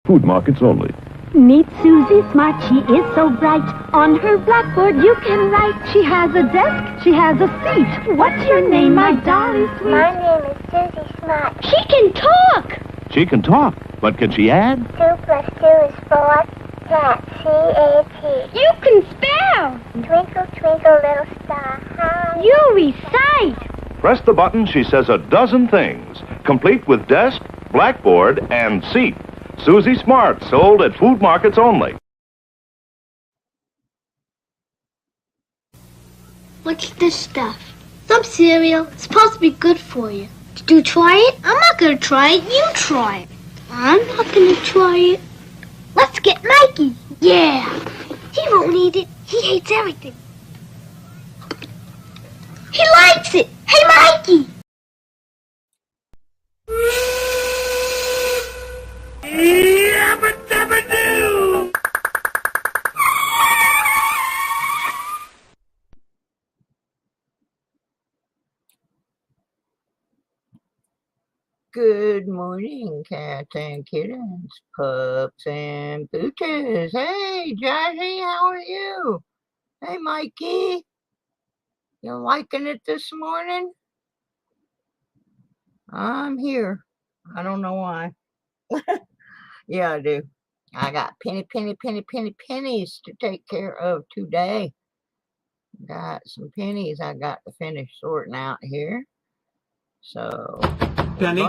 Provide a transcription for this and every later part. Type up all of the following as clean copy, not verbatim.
Food markets only. Meet Susie Smart, she is so bright. On her blackboard you can write. She has a desk, she has a seat. What's your name, my dolly sweet? My name is Susie Smart. She can talk! She can talk, but can she add? 2 plus 2 is 4. Cat, C-A-T. You can spell! Twinkle, twinkle, little star, how You recite! Press the button, she says a dozen things, complete with desk, blackboard, and seat. Susie Smart, sold at food markets only. What's this stuff? Some cereal. It's supposed to be good for you. Did you try it? I'm not gonna try it. You try it. I'm not gonna try it. Let's get Mikey. Yeah. He won't eat it. He hates everything. He likes it. Hey, Mikey. Yabba-dabba-doo! Good morning, cats and kittens, pups and pooches. Hey, Jazzy, how are you? Hey, Mikey, you liking it this morning? I'm here. I don't know why. Yeah, I do. I got pennies to take care of today. Got some pennies I got to finish sorting out here. So, Penny.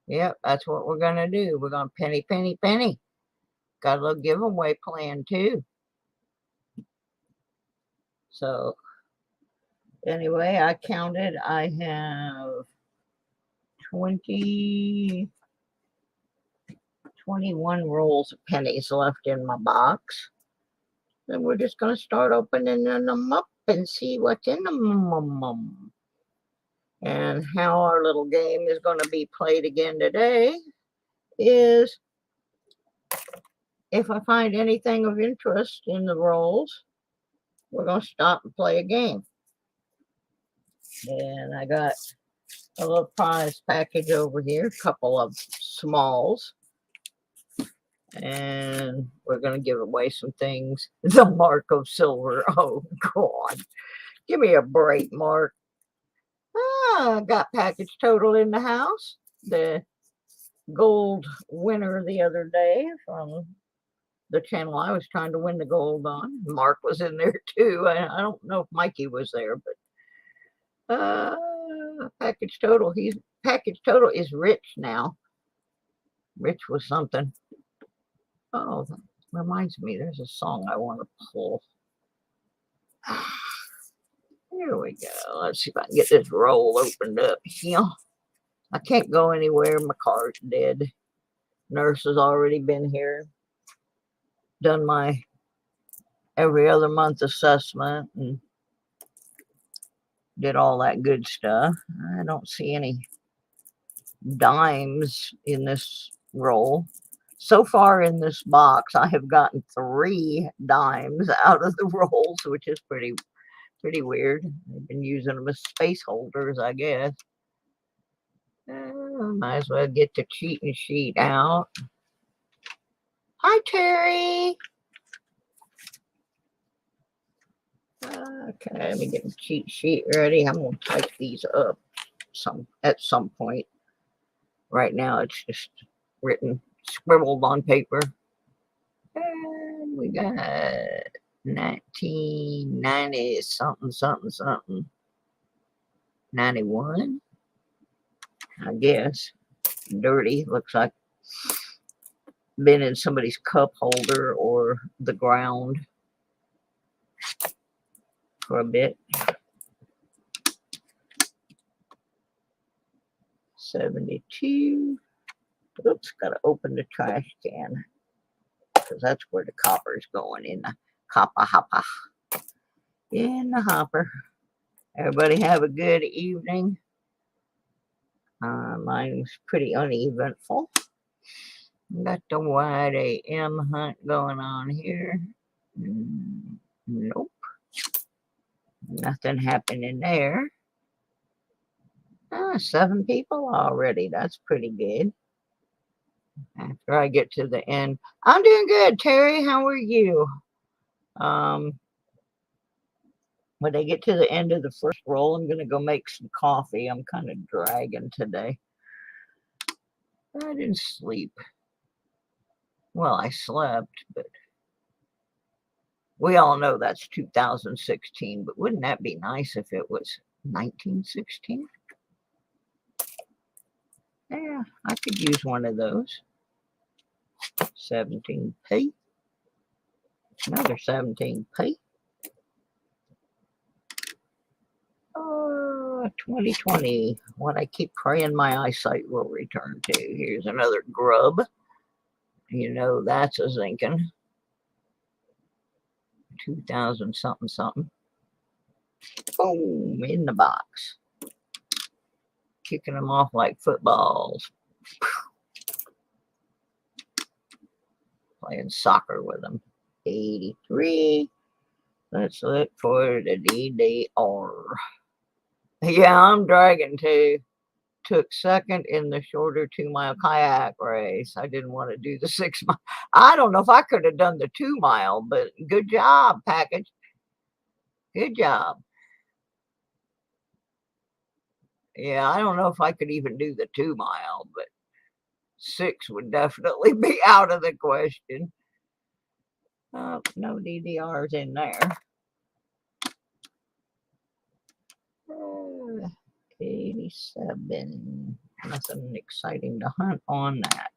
Yep, that's what we're gonna do. We're gonna penny. Got a little giveaway plan too. So, anyway, I counted. I have 21 rolls of pennies left in my box. Then we're just going to start opening them up and see what's in them. And how our little game is going to be played again today is if I find anything of interest in the rolls, we're going to stop and play a game. And I got a little prize package over here, a couple of smalls. And we're going to give away some things. The Mark of Silver. Oh, God. Give me a break, Mark. I got package total in the house. The gold winner the other day from the channel I was trying to win the gold on. Mark was in there too. I don't know if Mikey was there, but package total is Rich now. Rich was something. Oh, that reminds me, there's a song I want to pull. Here we go. Let's see if I can get this roll opened up here. I can't go anywhere. My car's dead. Nurse has already been here. Done my every other month assessment and did all that good stuff. I don't see any dimes in this roll. So far in this box, I have gotten 3 dimes out of the rolls, which is pretty weird. I've been using them as space holders, I guess. Might as well get the cheating sheet out. Hi, Terry. Okay, let me get the cheat sheet ready. I'm going to type these up at some point. Right now, it's just written, scribbled on paper. And we got 1990 something. 91, I guess. Dirty. Looks like been in somebody's cup holder or the ground for a bit. 72. Oops, gotta open the trash can because that's where the copper's going, in the hopper. In the hopper. Everybody have a good evening. Mine's pretty uneventful. Got the wide AM hunt going on here. Nope. Nothing happening there. 7 people already. That's pretty good. After I get to the end. I'm doing good, Terry. How are you? When I get to the end of the first roll, I'm going to go make some coffee. I'm kind of dragging today. I didn't sleep. Well, I slept, but we all know that's 2016. But wouldn't that be nice if it was 1916? Yeah, I could use one of those. 17p. Another 17p. 2020. What I keep praying my eyesight will return to. Here's another grub. You know that's a zinkin'. 2000 something something. Boom, in the box. Kicking them off like footballs. Playing soccer with them. 83. Let's look for the DDR. Yeah, I'm dragging too. Took second in the shorter 2-mile kayak race. I didn't want to do the 6-mile. I don't know if I could have done the 2-mile, but good job, package. Good job. Yeah, I don't know if I could even do the 2-mile, but 6 would definitely be out of the question. Oh, no DDRs in there. 87. Nothing exciting to hunt on that.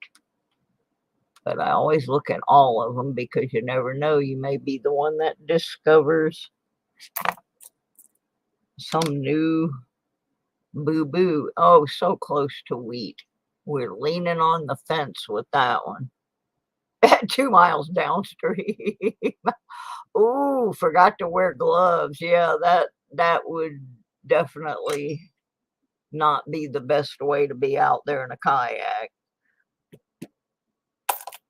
But I always look at all of them because you never know. You may be the one that discovers some new boo-boo. Oh, so close to wheat. We're leaning on the fence with that one. 2 miles downstream. Ooh, forgot to wear gloves. Yeah, that would definitely not be the best way to be out there in a kayak.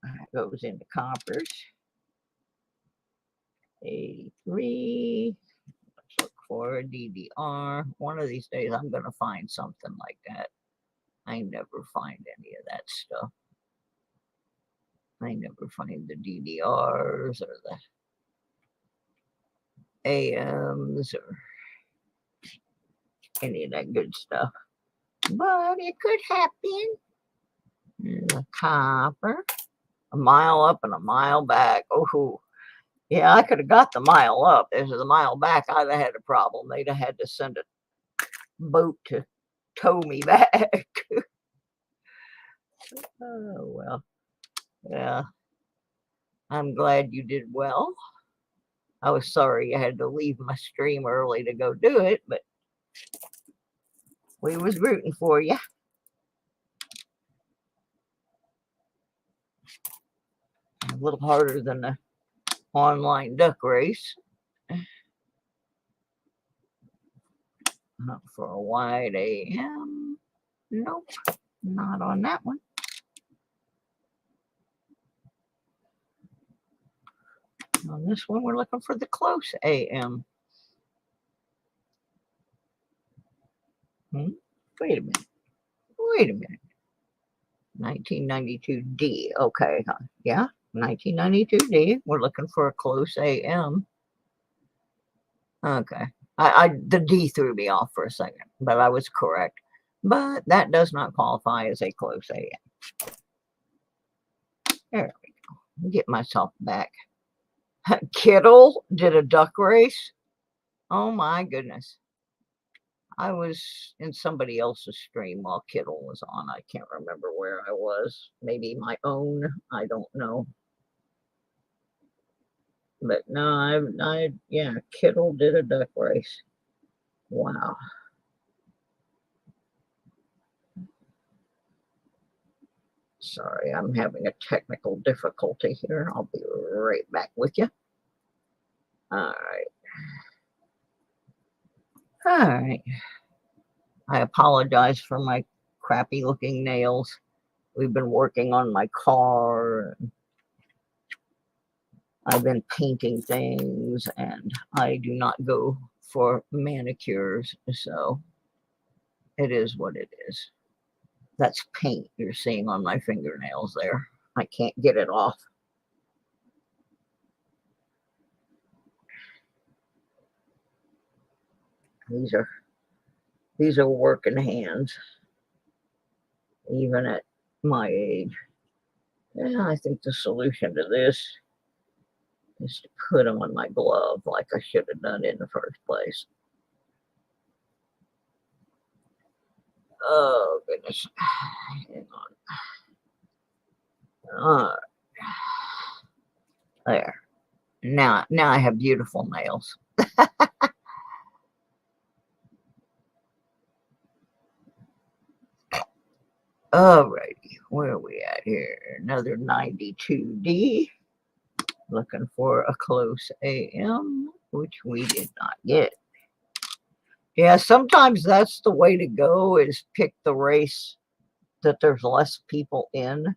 That goes into coppers. 83. Let's look for a DDR. One of these days I'm going to find something like that. I never find any of that stuff. I never find the DDRs or the AMs or any of that good stuff. But it could happen. There's a copper. A mile up and a mile back. Oh, yeah, I could have got the mile up. As the mile back, I'd have had a problem. They'd have had to send a boat to tow me back. Oh, well. Yeah. I'm glad you did well. I was sorry you had to leave my stream early to go do it, but we was rooting for you. A little harder than the online duck race. Not for a wide AM. Nope, not on that one. On this one, we're looking for the close AM. Wait a minute. Wait a minute. 1992D. Okay. Yeah. 1992D. We're looking for a close AM. Okay. The D threw me off for a second, but I was correct. But that does not qualify as a close AM. There we go. Get myself back. Kittle did a duck race. Oh my goodness. I was in somebody else's stream while Kittle was on. I can't remember where I was. Maybe my own. I don't know. But no, yeah, Kittle did a duck race. Wow. Sorry, I'm having a technical difficulty here. I'll be right back with you. All right. All right. I apologize for my crappy looking nails. We've been working on my car. I've been painting things, and I do not go for manicures, so It is what it is. That's paint you're seeing on my fingernails there. I can't get it off. These are working hands, even at my age. Yeah, I think the solution to this is to put them on my glove like I should have done in the first place. Oh, goodness. Hang on. There. Now I have beautiful nails. Alrighty, where are we at here? Another 92D. Looking for a close AM, which we did not get. Yeah, sometimes that's the way to go, is pick the race that there's less people in.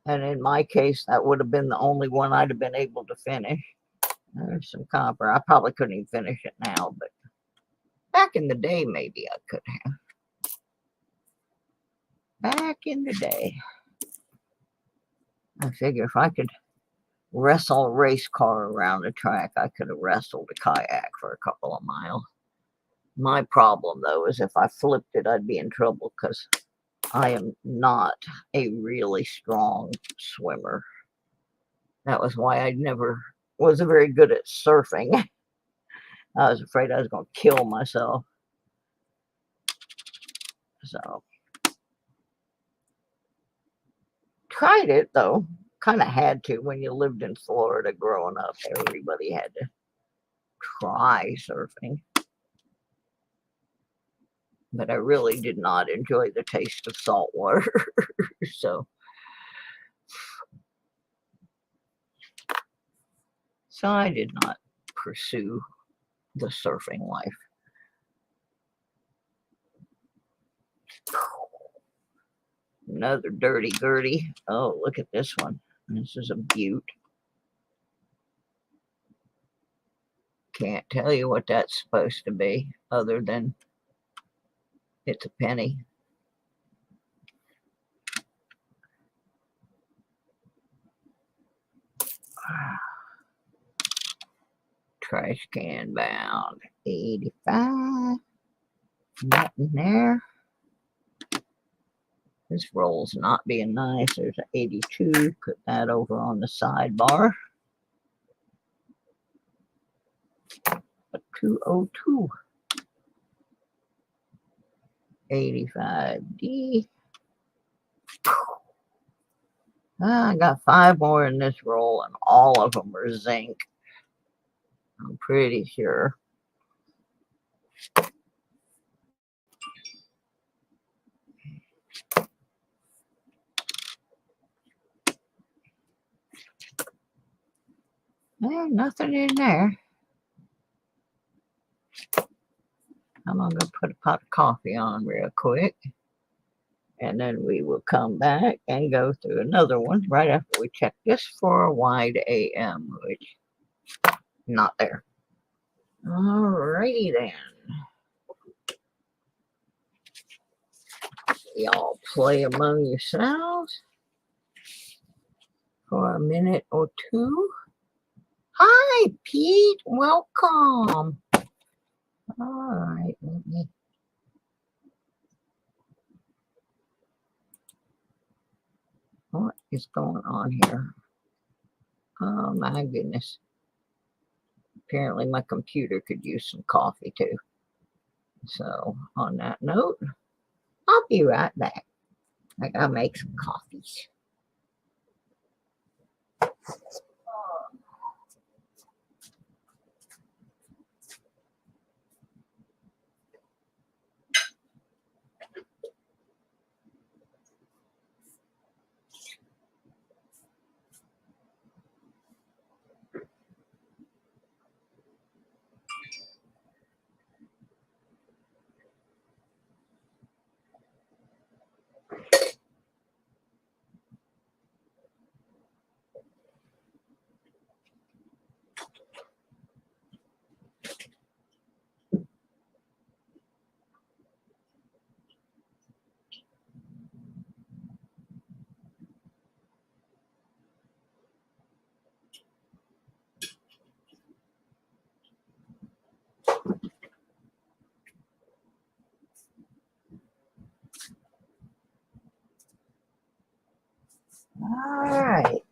And in my case, that would have been the only one I'd have been able to finish. There's some copper. I probably couldn't even finish it now, but back in the day, maybe I could have. Back in the day. I figure if I could wrestle a race car around the track, I could have wrestled a kayak for a couple of miles. My problem, though, is if I flipped it, I'd be in trouble because I am not a really strong swimmer. That was why I never was very good at surfing. I was afraid I was going to kill myself. So, tried it, though. Kind of had to when you lived in Florida growing up. Everybody had to try surfing. But I really did not enjoy the taste of salt water. So I did not pursue the surfing life. Another dirty Gertie. Oh, look at this one. This is a beaut. Can't tell you what that's supposed to be other than it's a penny. Trash can bound. 85. Nothing there. This roll's not being nice. There's an 82. Put that over on the sidebar. A 202. 85D. I got 5 more in this roll, and all of them are zinc. I'm pretty sure. There's nothing in there. I'm going to put a pot of coffee on real quick. And then we will come back and go through another one right after we check this for a wide AM, which not there. Alrighty then. Y'all play among yourselves for a minute or two. Hi, Pete. Welcome. Alright, let me. What is going on here? Oh my goodness. Apparently my computer could use some coffee too. So on that note, I'll be right back. I gotta make some coffees.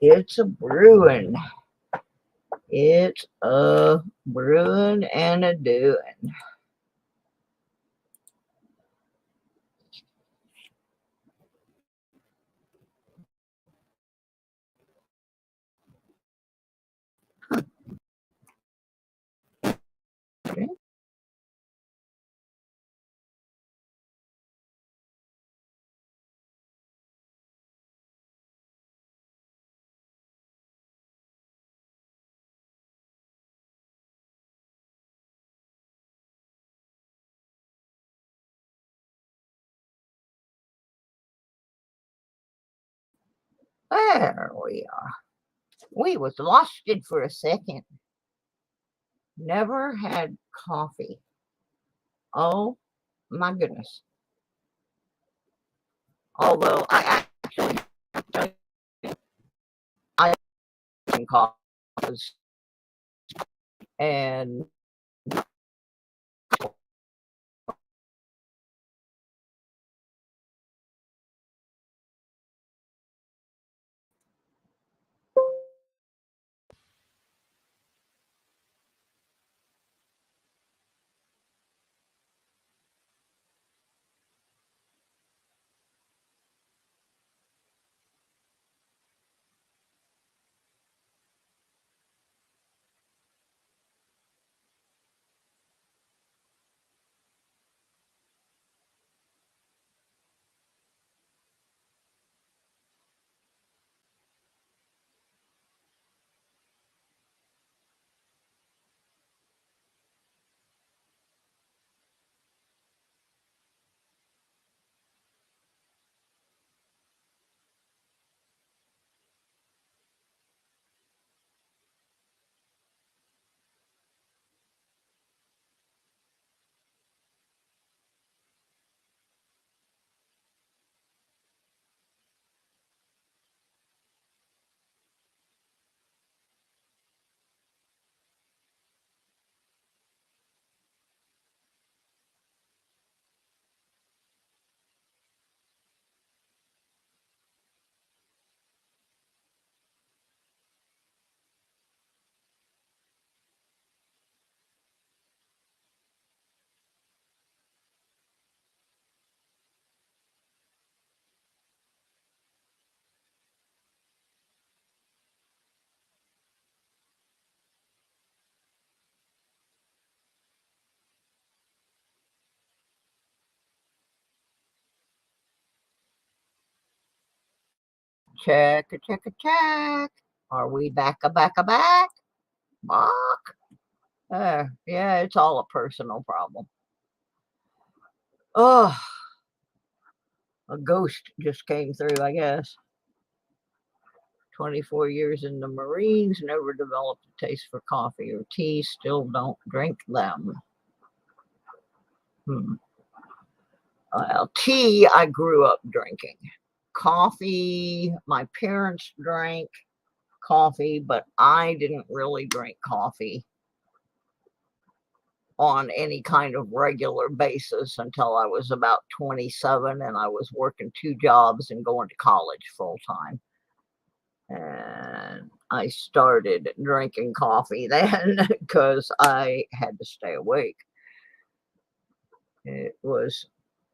It's a brewing. It's a brewing and a doing. Okay. There we are. We was lost it for a second. Never had coffee. Oh my goodness. Although I can coffee and check a check a check. Are we back a back a back? Back? Yeah, it's all a personal problem. Oh, a ghost just came through, I guess. 24 years in the Marines, never developed a taste for coffee or tea, still don't drink them. Well, tea, I grew up drinking. Coffee, my parents drank coffee, but I didn't really drink coffee on any kind of regular basis until I was about 27 and I was working 2 jobs and going to college full time. And I started drinking coffee then because I had to stay awake. It was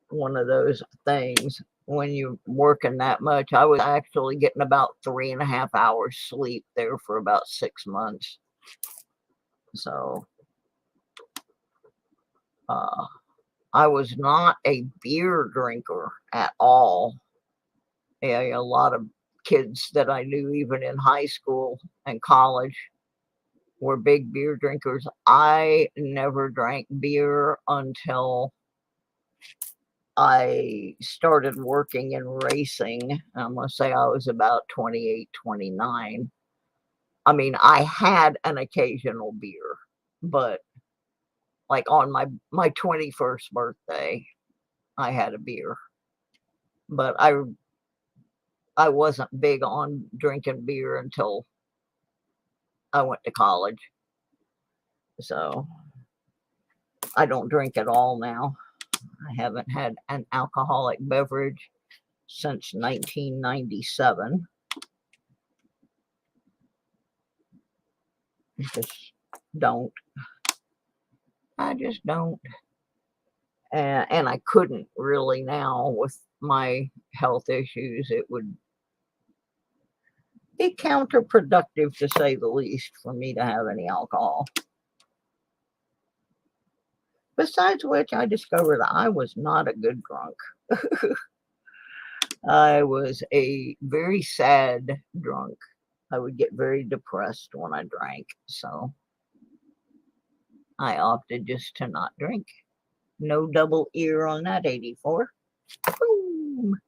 one of those things when you're working that much. I was actually getting about 3.5 hours sleep there for about 6 months. So I was not a beer drinker at all. Yeah, a lot of kids that I knew, even in high school and college, were big beer drinkers. I never drank beer until I started working in racing. I'm going to say I was about 28, 29. I mean, I had an occasional beer, but like on my 21st birthday, I had a beer. But I wasn't big on drinking beer until I went to college. So I don't drink at all now. I haven't had an alcoholic beverage since 1997. Just don't. I just don't. And I couldn't really now with my health issues. It would be counterproductive, to say the least, for me to have any alcohol. Besides which, I discovered I was not a good drunk. I was a very sad drunk. I would get very depressed when I drank, so I opted just to not drink. No double ear on that 84. Boom.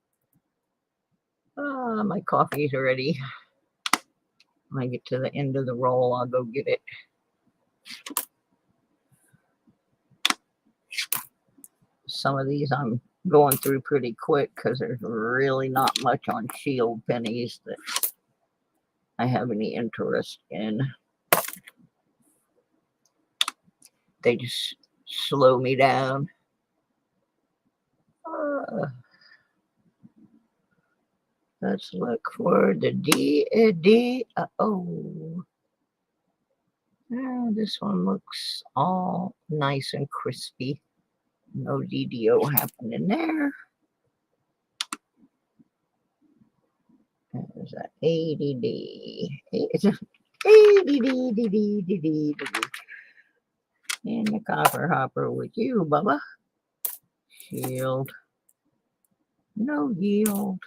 My coffee's ready. When I get to the end of the roll, I'll go get it. Some of these I'm going through pretty quick because there's really not much on shield pennies that I have any interest in. They just slow me down. Let's look for the oh. This one looks all nice and crispy. No DDO happening there. There's an ADD. ADD. In the copper hopper with you, Bubba. Shield. No yield.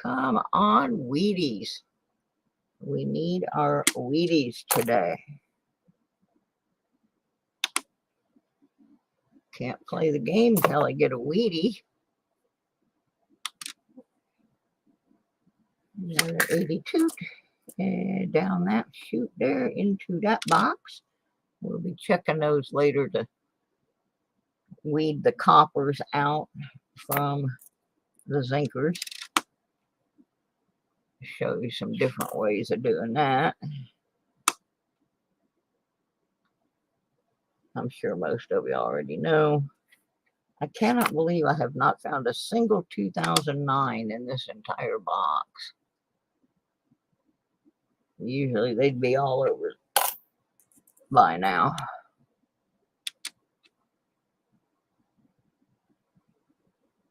Come on, Wheaties. We need our Wheaties today. Can't play the game until I get a Wheatie. Another 82. And down that chute there into that box. We'll be checking those later to weed the coppers out from the zinkers. Show you some different ways of doing that. I'm sure most of you already know. I cannot believe I have not found a single 2009 in this entire box. Usually they'd be all over by now.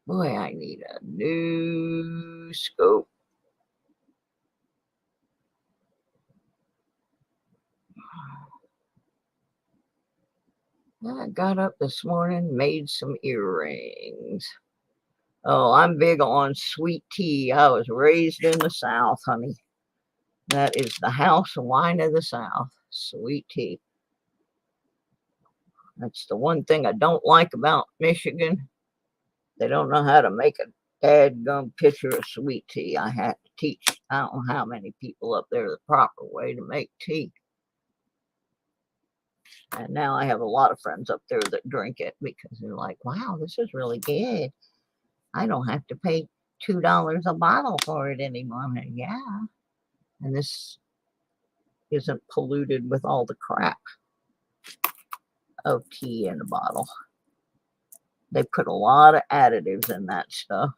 Boy, I need a new scope. I got up this morning, made some earrings. Oh, I'm big on sweet tea. I was raised in the South, honey. That is the house wine of the South, sweet tea. That's the one thing I don't like about Michigan. They don't know how to make a dadgum pitcher of sweet tea. I had to teach, I don't know how many people up there the proper way to make tea. And now I have a lot of friends up there that drink it because they're like, wow, this is really good. I don't have to pay $2 a bottle for it anymore. I'm like, yeah. And this isn't polluted with all the crap of tea in a bottle. They put a lot of additives in that stuff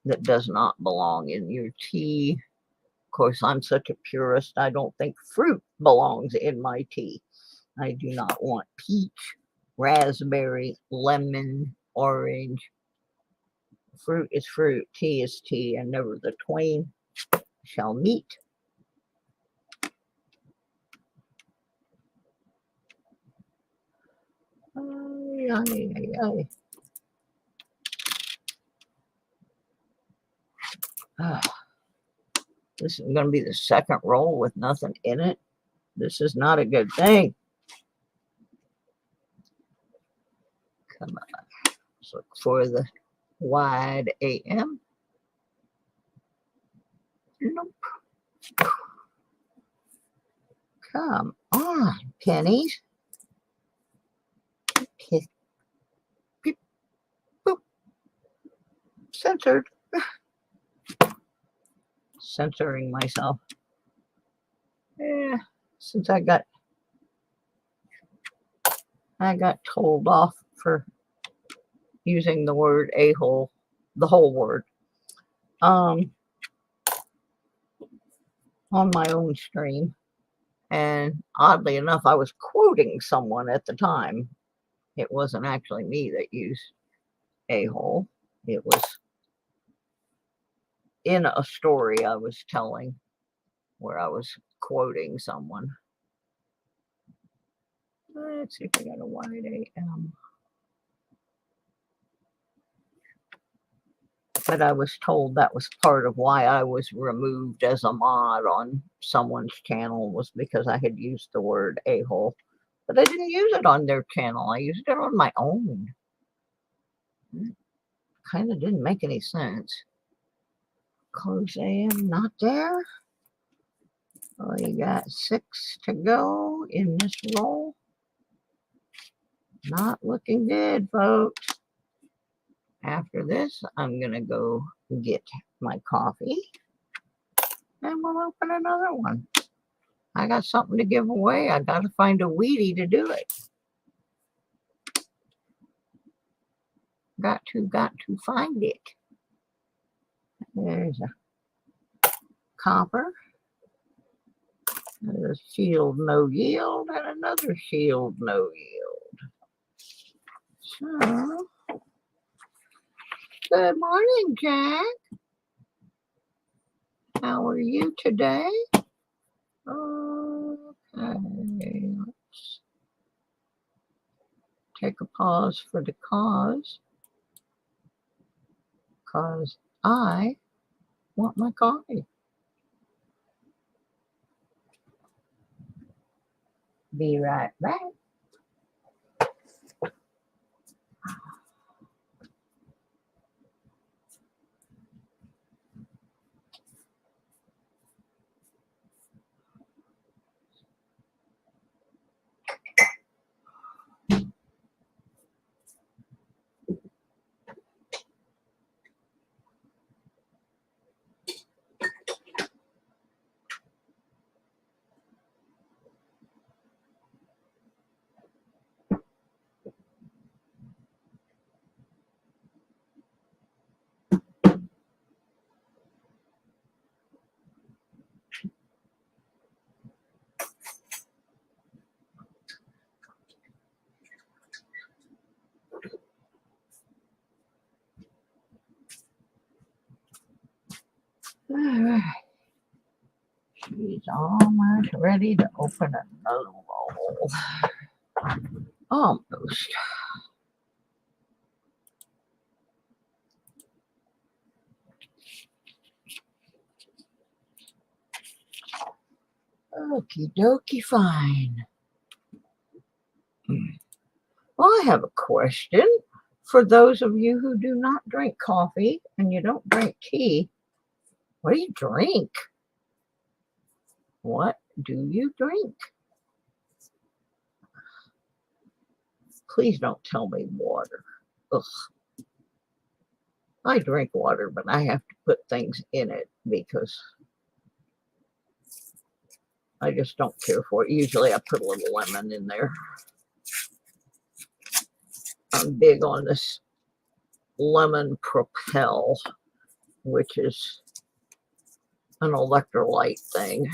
that does not belong in your tea. Of course, I'm such a purist, I don't think fruit belongs in my tea. I do not want peach, raspberry, lemon, orange. Fruit is fruit, tea is tea, and never the twain shall meet. This is going to be the second roll with nothing in it. This is not a good thing. Come on. Let's look for the wide AM. Nope. Come on, pennies. Beep, beep, boop. Censored. Censoring myself. Yeah, since I got told off for using the word a-hole, the whole word. on my own stream. And oddly enough, I was quoting someone at the time. It wasn't actually me that used a-hole. It was in a story I was telling where I was quoting someone. Let's see if I got a wide AM. But I was told that was part of why I was removed as a mod on someone's channel, was because I had used the word a-hole. But I didn't use it on their channel. I used it on my own. Kind of didn't make any sense. Close AM, not there. Oh, you got 6 to go in this roll. Not looking good, folks. After this, I'm going to go get my coffee. And we'll open another one. I got something to give away. I got to find a weedy to do it. Got to find it. There's a copper. There's a shield no yield and another shield no yield. So, good morning, Jack. How are you today? Okay, let's take a pause for the cause I want my coffee. Be right back. All right. She's almost ready to open another roll. Almost. Okie dokie, fine. Well, I have a question. For those of you who do not drink coffee and you don't drink tea, what do you drink? What do you drink? Please don't tell me water. Ugh. I drink water, but I have to put things in it because I just don't care for it. Usually I put a little lemon in there. I'm big on this lemon propel, which is an electrolyte thing.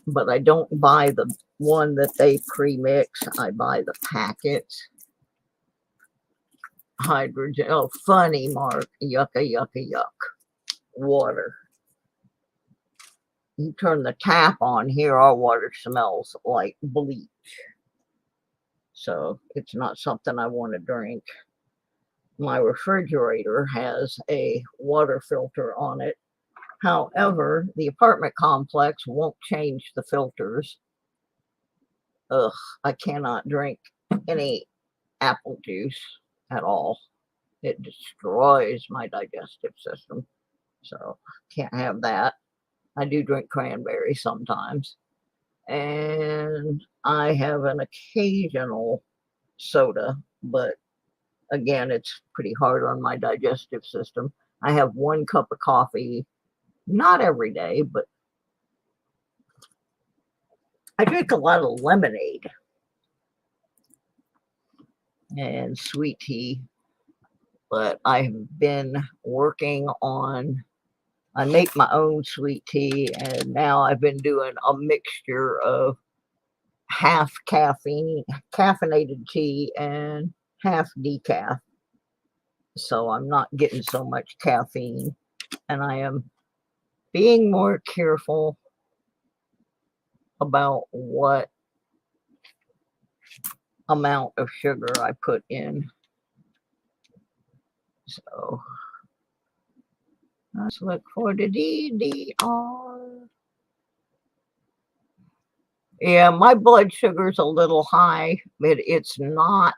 But I don't buy the one that they pre-mix. I buy the packets. Hydrogen. Oh, funny, Mark. Yucca, yucca, yuck. Water. You turn the tap on here, our water smells like bleach. So it's not something I want to drink. My refrigerator has a water filter on it. However, the apartment complex won't change the filters. Ugh, I cannot drink any apple juice at all. It destroys my digestive system. So can't have that. I do drink cranberry sometimes. And I have an occasional soda, but again, it's pretty hard on my digestive system. I have 1 cup of coffee, not every day, but I drink a lot of lemonade and sweet tea. But I've been working on I make my own sweet tea, and now I've been doing a mixture of half caffeinated tea and half decaf. So I'm not getting so much caffeine, and I am being more careful about what amount of sugar I put in. So let's look for the DDR. Yeah, my blood sugar's a little high, but it's not.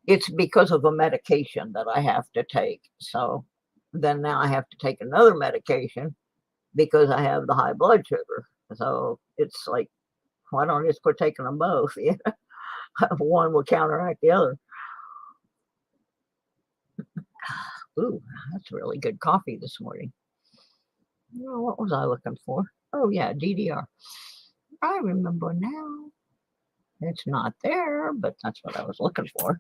It's because of a medication that I have to take. So then now I have to take another medication because I have the high blood sugar. So it's like, why don't I just quit taking them both? Yeah. One will counteract the other. Ooh, that's really good coffee this morning. Oh, what was I looking for? Oh, yeah, DDR. I remember now. It's not there, but that's what I was looking for.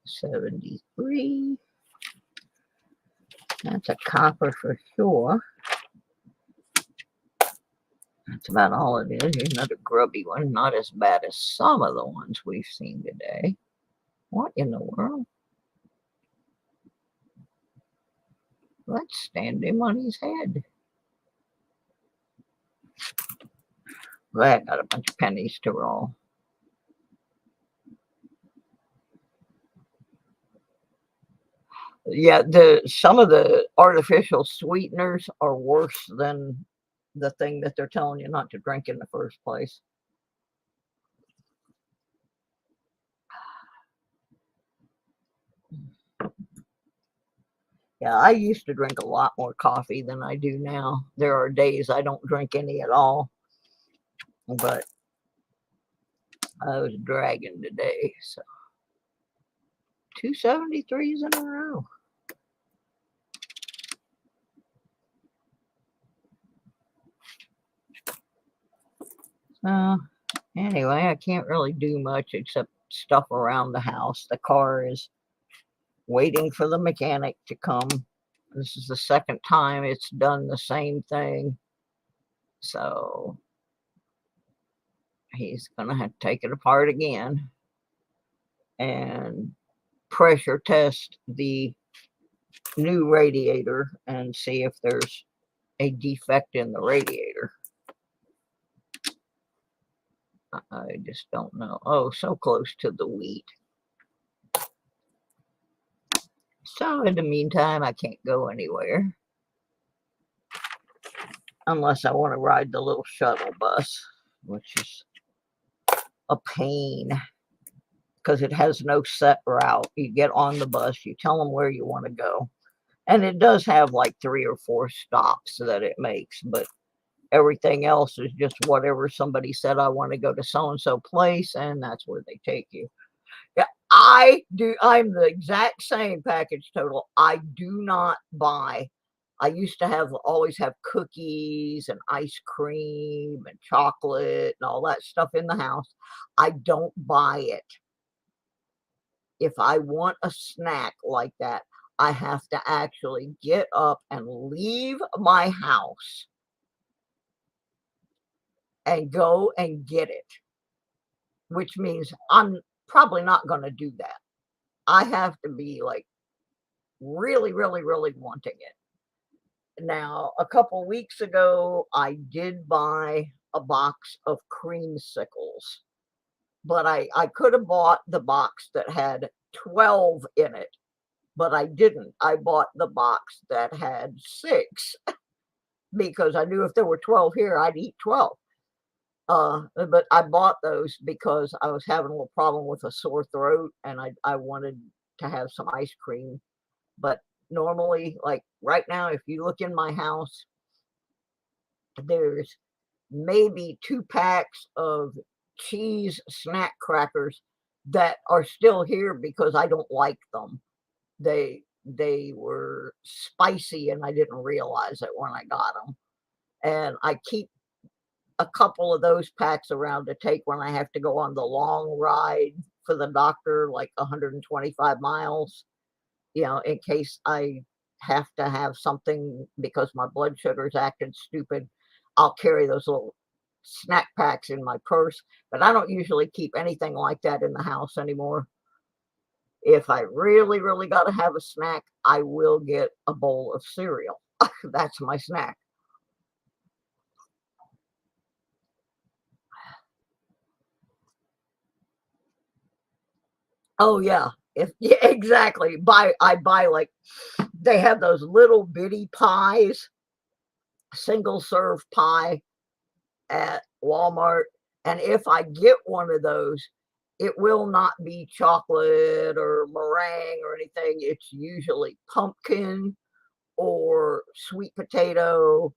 73. That's a copper for sure. That's about all it is. Here's another grubby one. Not as bad as some of the ones we've seen today. What in the world? Let's stand him on his head. Well, I got a bunch of pennies to roll. Yeah, some of the artificial sweeteners are worse than the thing that they're telling you not to drink in the first place. Yeah, I used to drink a lot more coffee than I do now. There are days I don't drink any at all, but I was dragging today. So 273s in a row. Anyway, I can't really do much except stuff around the house. The car is waiting for the mechanic to come. This is the second time it's done the same thing. So he's going to have to take it apart again and pressure test the new radiator and see if there's a defect in the radiator. I just don't know. Oh, so close to the wheat. So in the meantime, I can't go anywhere unless I want to ride the little shuttle bus, which is a pain because it has no set route. You get on the bus, you tell them where you want to go, and it does have like 3 or 4 stops that it makes, but everything else is just whatever somebody said. I want to go to so-and-so place, and that's where they take you. Yeah, I'm the exact same package total. I do not buy. I used to always have cookies and ice cream and chocolate and all that stuff in the house. I don't buy it. If I want a snack like that, I have to actually get up and leave my house and go and get it, which means I'm probably not going to do that. I have to be like really, really, really wanting it. Now, a couple weeks ago, I did buy a box of creamsicles, but I could have bought the box that had 12 in it, but I didn't. I bought the box that had 6 because I knew if there were 12 here, I'd eat 12. But I bought those because I was having a little problem with a sore throat and I wanted to have some ice cream. But normally, like right now, if you look in my house, there's maybe 2 packs of cheese snack crackers that are still here because I don't like them. They were spicy and I didn't realize it when I got them. And I keep a couple of those packs around to take when I have to go on the long ride for the doctor like 125 miles, you know, in case I have to have something because my blood sugar's acting stupid. I'll carry those little snack packs in my purse, but I don't usually keep anything like that in the house anymore. If I really, really got to have a snack, I will get a bowl of cereal. That's my snack. Oh yeah, yeah, exactly. I buy like they have those little bitty pies, single serve pie at Walmart, and if I get one of those, it will not be chocolate or meringue or anything. It's usually pumpkin or sweet potato,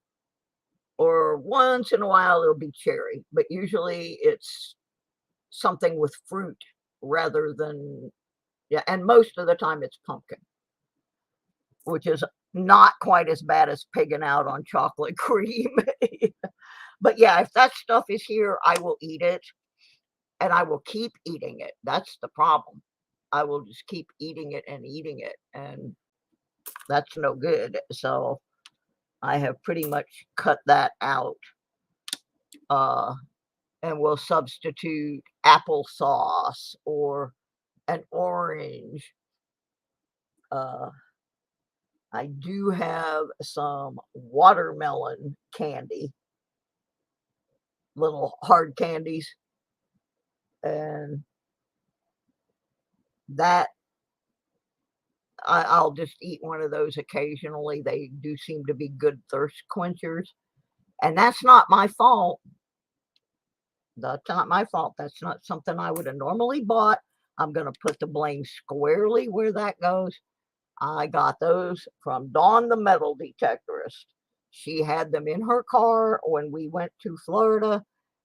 or once in a while it'll be cherry, but usually it's something with fruit rather than, yeah, and most of the time it's pumpkin, which is not quite as bad as pigging out on chocolate cream. But yeah, if that stuff is here, I will eat it, and I will keep eating it. That's the problem. I will just keep eating it, and that's no good. So I have pretty much cut that out, and will substitute applesauce or an orange. I do have some watermelon candy, little hard candies, and that I'll just eat one of those occasionally. They do seem to be good thirst quenchers, and that's not my fault. That's not my fault. That's not something I would have normally bought. I'm going to put the blame squarely where that goes. I got those from Dawn the metal detectorist. She had them in her car when we went to Florida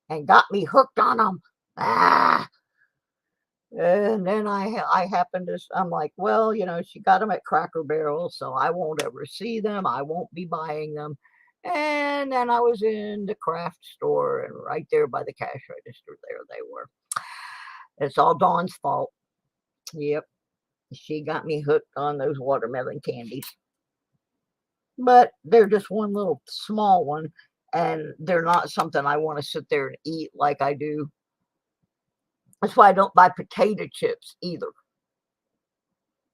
and got me hooked on them. Ah! And then I happened to, I'm like, well, you know, she got them at Cracker Barrel, so I won't ever see them. I won't be buying them. And then I was in the craft store, and right there by the cash register, there they were. It's all Dawn's fault. Yep. She got me hooked on those watermelon candies. But they're just one little small one, and they're not something I want to sit there and eat like I do. That's why I don't buy potato chips either.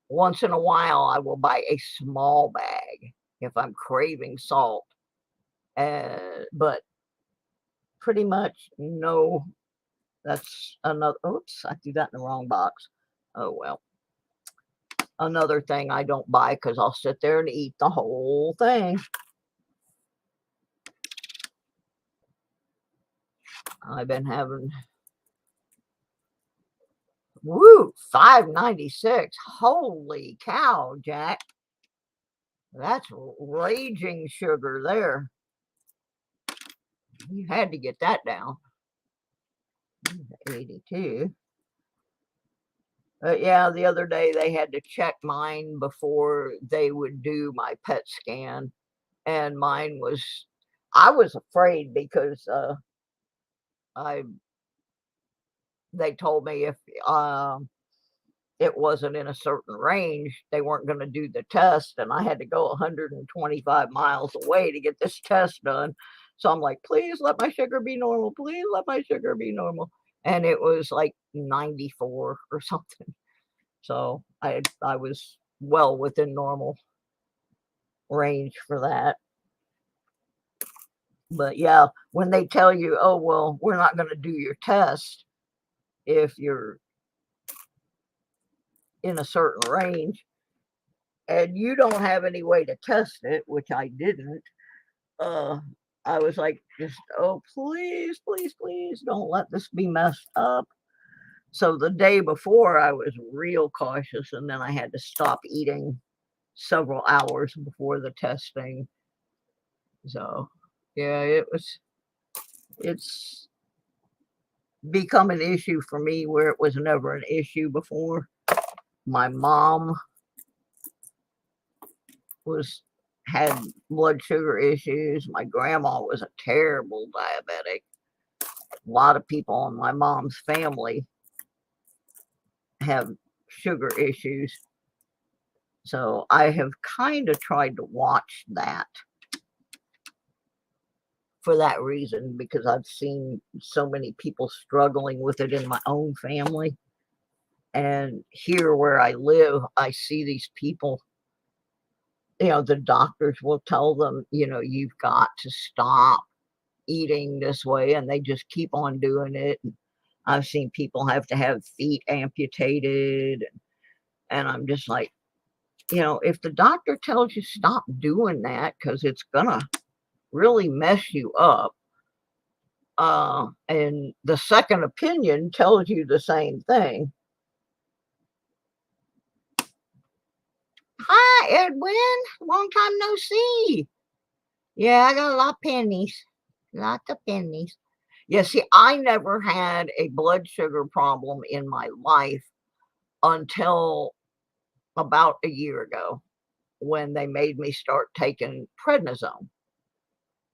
Once in a while, I will buy a small bag if I'm craving salt. But pretty much no. That's another. Oops, I threw that in the wrong box. Oh well. Another thing I don't buy because I'll sit there and eat the whole thing. I've been having, woo, $5.96. Holy cow, Jack. That's raging sugar there. You had to get that down. 82. Yeah, the other day they had to check mine before they would do my PET scan. And mine was, I was afraid because they told me if it wasn't in a certain range, they weren't going to do the test. And I had to go 125 miles away to get this test done. So I'm like, please let my sugar be normal. Please let my sugar be normal. And it was like 94 or something. So I was well within normal range for that. But yeah, when they tell you, oh, well, we're not going to do your test if you're in a certain range, and you don't have any way to test it, which I didn't, I was like, just, oh, please, please, please don't let this be messed up. So the day before, I was real cautious, and then I had to stop eating several hours before the testing. So, yeah, it's become an issue for me where it was never an issue before. My mom had blood sugar issues. My grandma was a terrible diabetic. A lot of people in my mom's family have sugar issues. So I have kind of tried to watch that for that reason, because I've seen so many people struggling with it in my own family. And here where I live, I see these people, the doctors will tell them, you've got to stop eating this way, and they just keep on doing it. And I've seen people have to have feet amputated, and I'm just like, if the doctor tells you stop doing that because it's gonna really mess you up, and the second opinion tells you the same thing. Hi, Edwin. Long time no see. Yeah, I got a lot of pennies. Lots of pennies. Yeah, see, I never had a blood sugar problem in my life until about a year ago, when they made me start taking prednisone.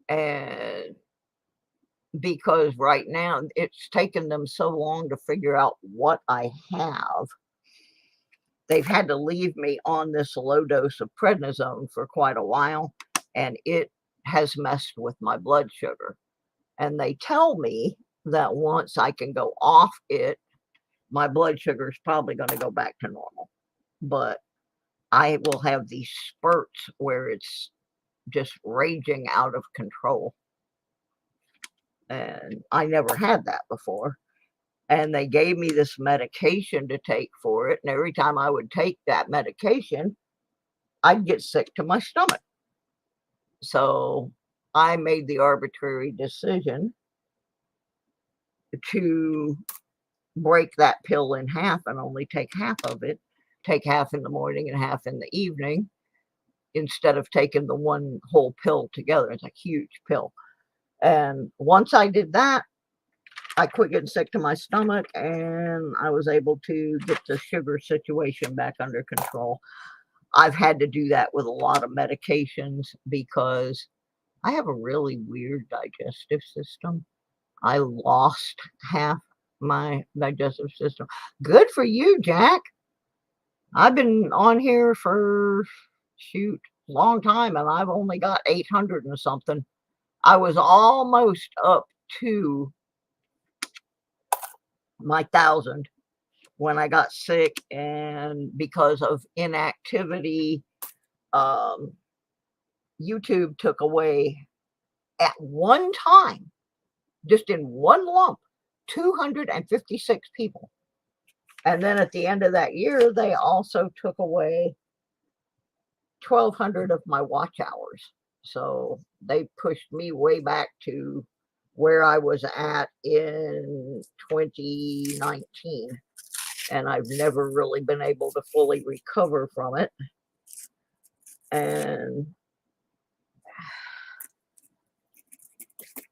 And because right now it's taken them so long to figure out what I have, they've had to leave me on this low dose of prednisone for quite a while, and it has messed with my blood sugar. And they tell me that once I can go off it, my blood sugar is probably going to go back to normal. But I will have these spurts where it's just raging out of control. And I never had that before. And they gave me this medication to take for it. And every time I would take that medication, I'd get sick to my stomach. So I made the arbitrary decision to break that pill in half and only take half of it, take half in the morning and half in the evening, instead of taking the one whole pill together. It's a huge pill. And once I did that, I quit getting sick to my stomach, and I was able to get the sugar situation back under control. I've had to do that with a lot of medications because I have a really weird digestive system. I lost half my digestive system. Good for you, Jack. I've been on here for, shoot, long time, and I've only got 800 and something. I was almost up to my 1,000 when I got sick, and because of inactivity, YouTube took away at one time, just in one lump, 256 people. And then at the end of that year, they also took away 1,200 of my watch hours. So they pushed me way back to where I was at in 2019. And I've never really been able to fully recover from it. And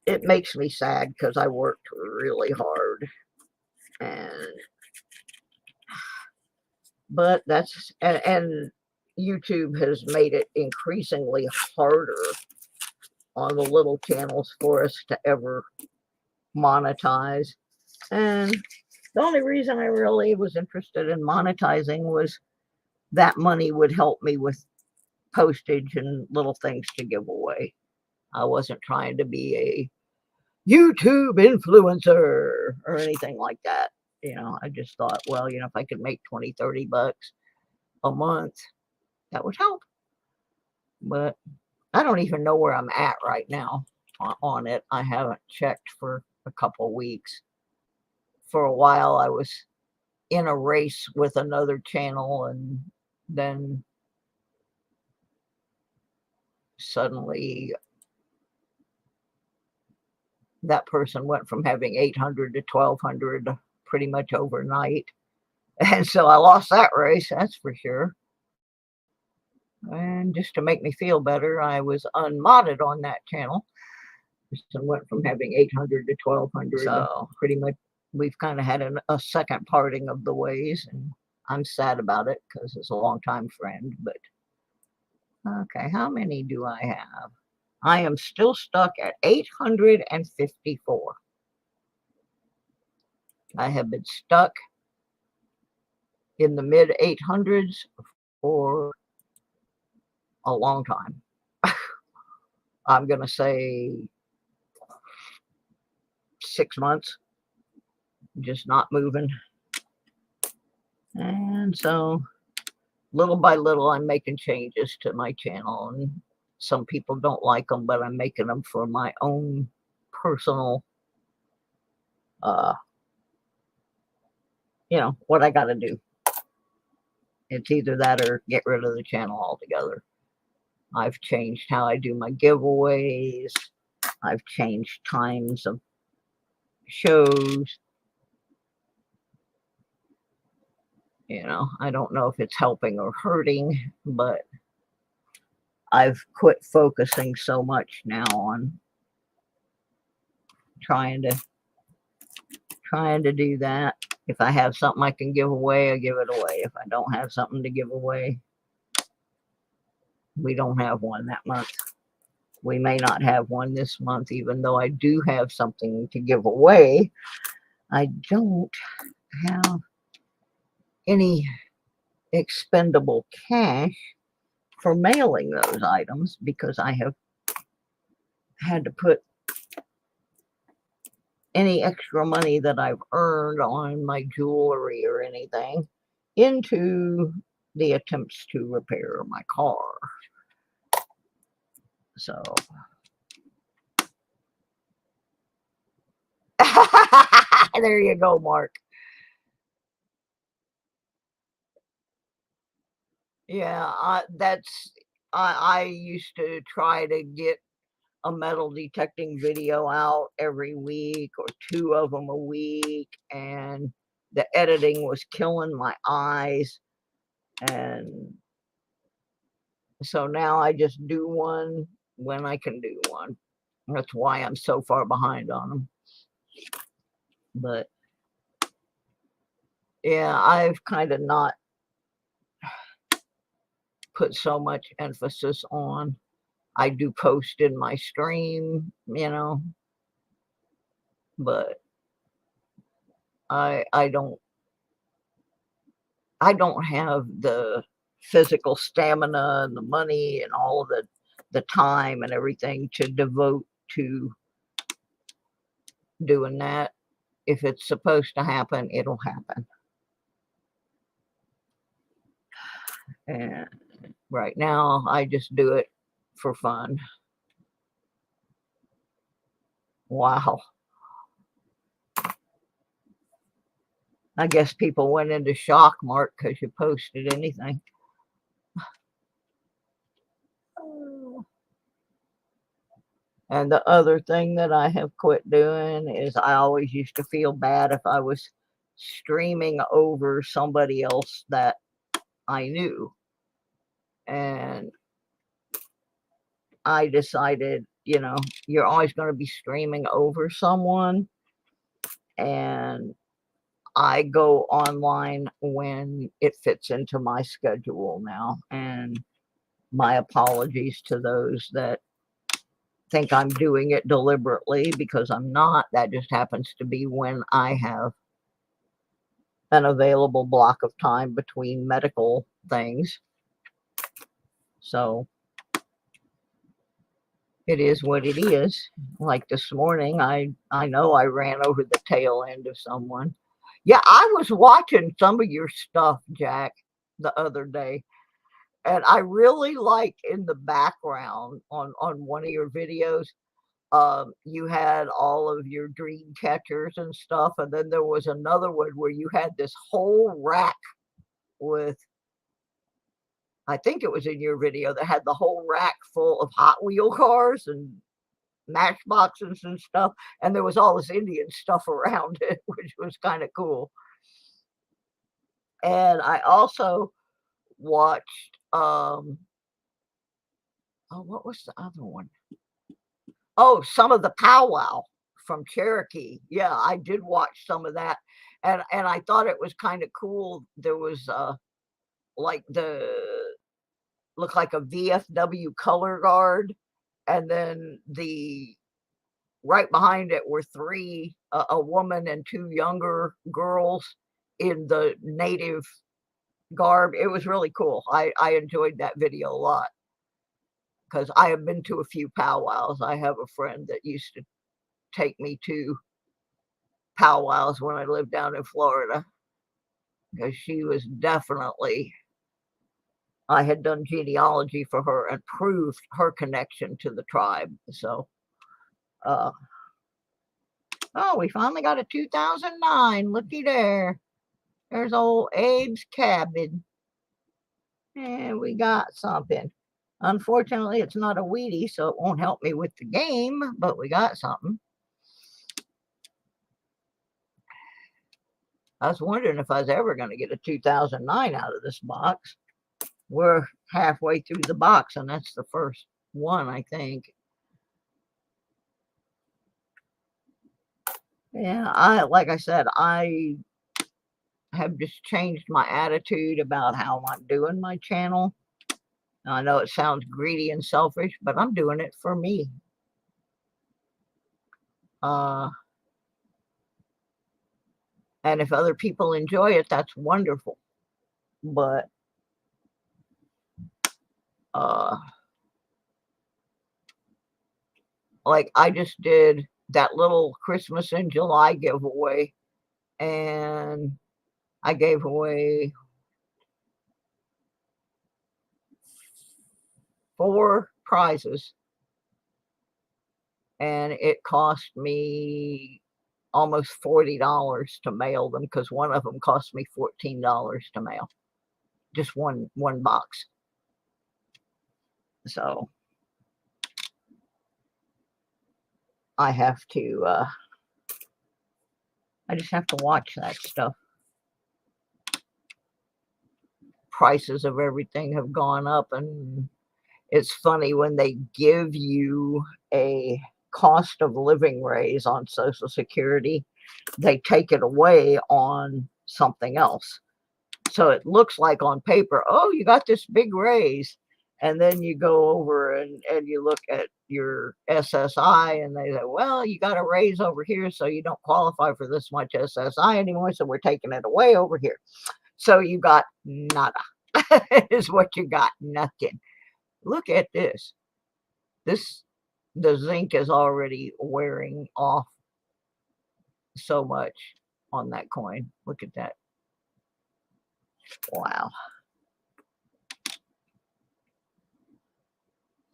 it makes me sad because I worked really hard. But that's, and YouTube has made it increasingly harder on the little channels for us to ever monetize. And the only reason I really was interested in monetizing was that money would help me with postage and little things to give away. I wasn't trying to be a YouTube influencer or anything like that. I just thought, well, if I could make 20, 30 bucks a month, that would help. But I don't even know where I'm at right now on it. I haven't checked for a couple weeks. For a while, I was in a race with another channel, and then suddenly that person went from having 800 to 1,200 pretty much overnight. And so I lost that race, that's for sure. And just to make me feel better, I was unmodded on that channel. So went from having 800 to 1,200. So pretty much we've kind of had a second parting of the ways, and I'm sad about it because it's a longtime friend. But okay, how many do I have? I am still stuck at 854. I have been stuck in the mid 800s for a long time. I'm going to say 6 months, just not moving. And so little by little, I'm making changes to my channel, and some people don't like them, but I'm making them for my own personal, you know, what I got to do. It's either that or get rid of the channel altogether. I've changed how I do my giveaways. I've changed times of shows. You know, I don't know if it's helping or hurting, but I've quit focusing so much now on trying to do that. If I have something I can give away, I give it away. If I don't have something to give away, we don't have one that month. We may not have one this month, even though I do have something to give away. I don't have any expendable cash for mailing those items because I have had to put any extra money that I've earned on my jewelry or anything into the attempts to repair my car. So there you go, Mark. Yeah, I used to try to get a metal detecting video out every week or 2 of them a week, and the editing was killing my eyes. And so now I just do one when I can do one. That's why I'm so far behind on them. But yeah, I've kind of not put so much emphasis on. I do post in my stream, you know, but I don't have the physical stamina and the money and all of the time and everything to devote to doing that. If it's supposed to happen, it'll happen. And right now, I just do it for fun. Wow. I guess people went into shock, Mark, because you posted anything. And the other thing that I have quit doing is I always used to feel bad if I was streaming over somebody else that I knew. And I decided, you know, you're always going to be streaming over someone. And I go online when it fits into my schedule now. And my apologies to those that think I'm doing it deliberately, because I'm not. That just happens to be when I have an available block of time between medical things. So it is what it is. Like this morning, I know I ran over the tail end of someone. Yeah, I was watching some of your stuff, Jack, the other day. And I really like in the background on one of your videos, you had all of your dream catchers and stuff. And then there was another one where you had this whole rack with, I think it was in your video, that had the whole rack full of Hot Wheel cars and matchboxes and stuff. And there was all this Indian stuff around it, which was kind of cool. And I also watched, oh, what was the other one? Oh, some of the powwow from Cherokee. Yeah, I did watch some of that. And I thought it was kind of cool. There was like looked like a VFW color guard, and then the right behind it were 3, a woman and 2 younger girls in the native garb. It was really cool. I enjoyed that video a lot because I have been to a few powwows. I have a friend that used to take me to powwows when I lived down in Florida, because she was definitely, I had done genealogy for her and proved her connection to the tribe. So, oh, we finally got a 2009. Looky there. There's old Abe's cabin. And we got something. Unfortunately, it's not a Wheatie, so it won't help me with the game, but we got something. I was wondering if I was ever going to get a 2009 out of this box. We're halfway through the box, and that's the first one, I think. Yeah, like I said, I have just changed my attitude about how I'm doing my channel. I know it sounds greedy and selfish, but I'm doing it for me. And if other people enjoy it, that's wonderful. But like I just did that little Christmas in July giveaway, and I gave away 4 prizes, and it cost me almost $40 to mail them, because one of them cost me $14 to mail, just one box. So I have to I just have to watch that stuff. Prices of everything have gone up, and it's funny when they give you a cost of living raise on Social Security, they take it away on something else. So it looks like on paper, oh, you got this big raise. And then you go over and you look at your SSI, and they say, well, you got a raise over here, so you don't qualify for this much SSI anymore, so we're taking it away over here. So you got nada, is what you got, nothing. Look at this. The zinc is already wearing off so much on that coin. Look at that. Wow.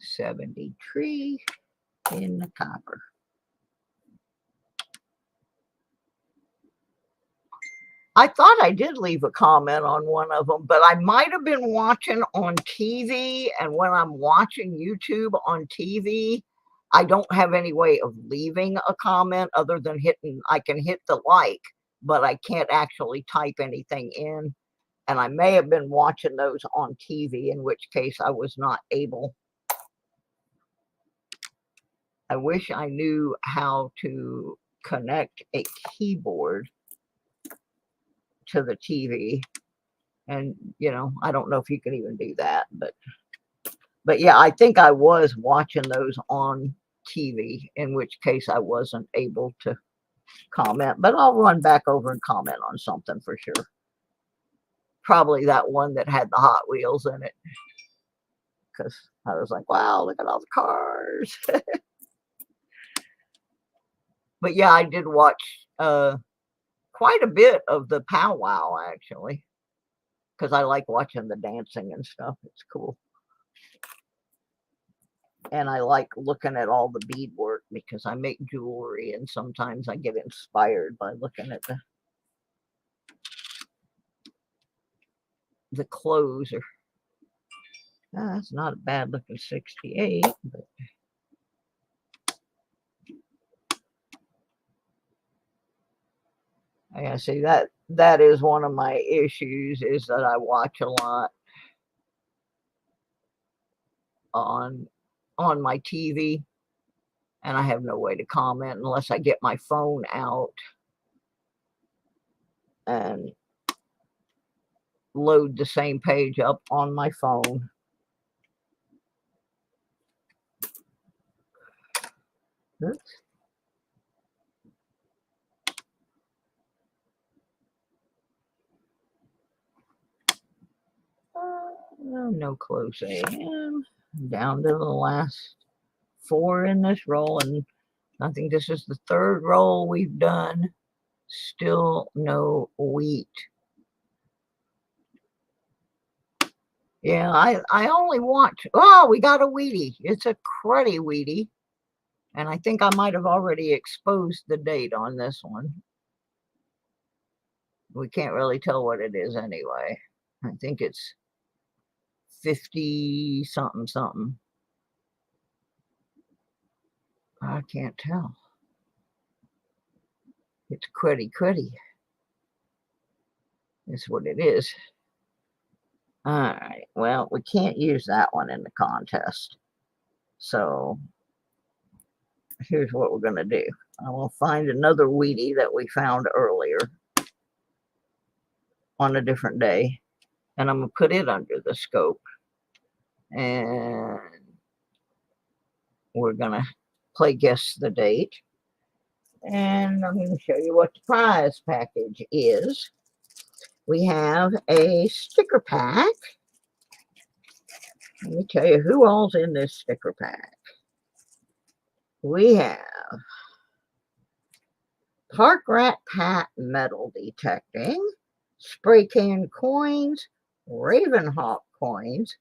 73 in the copper. I thought I did leave a comment on one of them, but I might have been watching on TV, and when I'm watching YouTube on TV, I don't have any way of leaving a comment other than I can hit the like, but I can't actually type anything in. And I may have been watching those on TV, in which case I was not able. I wish I knew how to connect a keyboard to the TV. And, you know, I don't know if you can even do that, but yeah, I think I was watching those on TV, in which case I wasn't able to comment, but I'll run back over and comment on something for sure. Probably that one that had the Hot Wheels in it, because I was like, wow, look at all the cars. But yeah, I did watch quite a bit of the powwow, actually, because I like watching the dancing and stuff. It's cool. And I like looking at all the beadwork, because I make jewelry, and sometimes I get inspired by looking at the clothes. Or that's not a bad looking 68, but I see that is one of my issues, is that I watch a lot on my TV, and I have no way to comment unless I get my phone out and load the same page up on my phone. Oops. No close AM. Down to the last 4 in this roll, and I think this is the 3rd roll we've done. Still no wheat. Yeah, I only want, oh, we got a Wheatie. It's a cruddy Wheatie. And I think I might have already exposed the date on this one. We can't really tell what it is anyway. I think it's 50 something something. I can't tell. It's cruddy. That's what it is. All right. Well, we can't use that one in the contest. So here's what we're going to do. I will find another Wheatie that we found earlier on a different day. And I'm going to put it under the scope. And we're going to play guess the date. And I'm going to show you what the prize package is. We have a sticker pack. Let me tell you who all's in this sticker pack. We have Park Rat Pat metal detecting, spray can coins, Ravenhawk coins,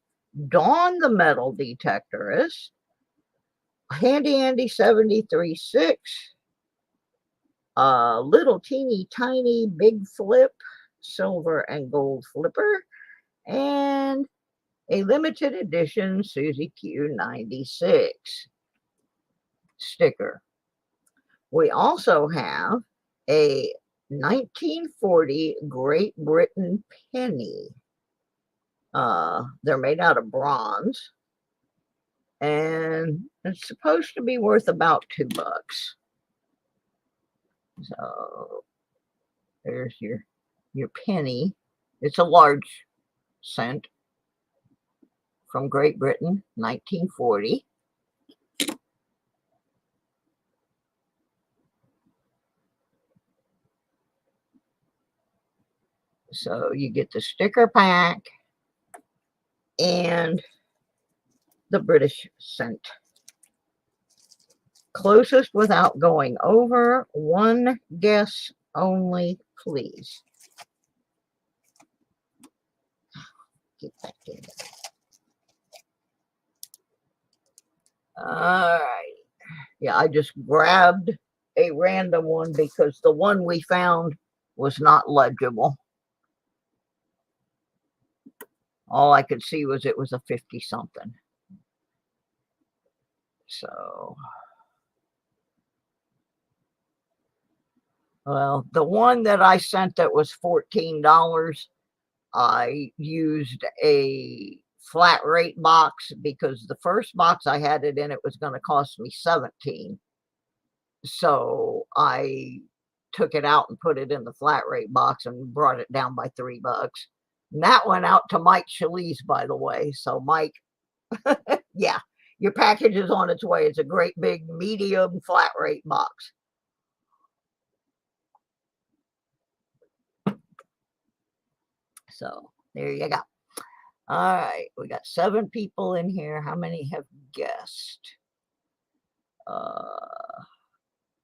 Dawn the metal detectorist, Handy Andy 73.6, little teeny tiny big flip, silver and gold flipper, and a limited edition Susie Q 96 sticker. We also have a 1940 Great Britain penny. They're made out of bronze, and it's supposed to be worth about $2. So there's your penny. It's a large cent from Great Britain, 1940. So you get the sticker pack and the British cent. Closest without going over. One guess only, please. Get back in. All right. Yeah, I just grabbed a random one because the one we found was not legible. All I could see was it was a 50 something. So, well, the one that I sent that was $14, I used a flat rate box because the first box I had it in, it was going to cost me $17. So I took it out and put it in the flat rate box and brought it down by $3. And that went out to Mike Chalise, by the way. So Mike, yeah, your package is on its way. It's a great big medium flat rate box. So there you go. All right, we got 7 people in here. How many have guessed?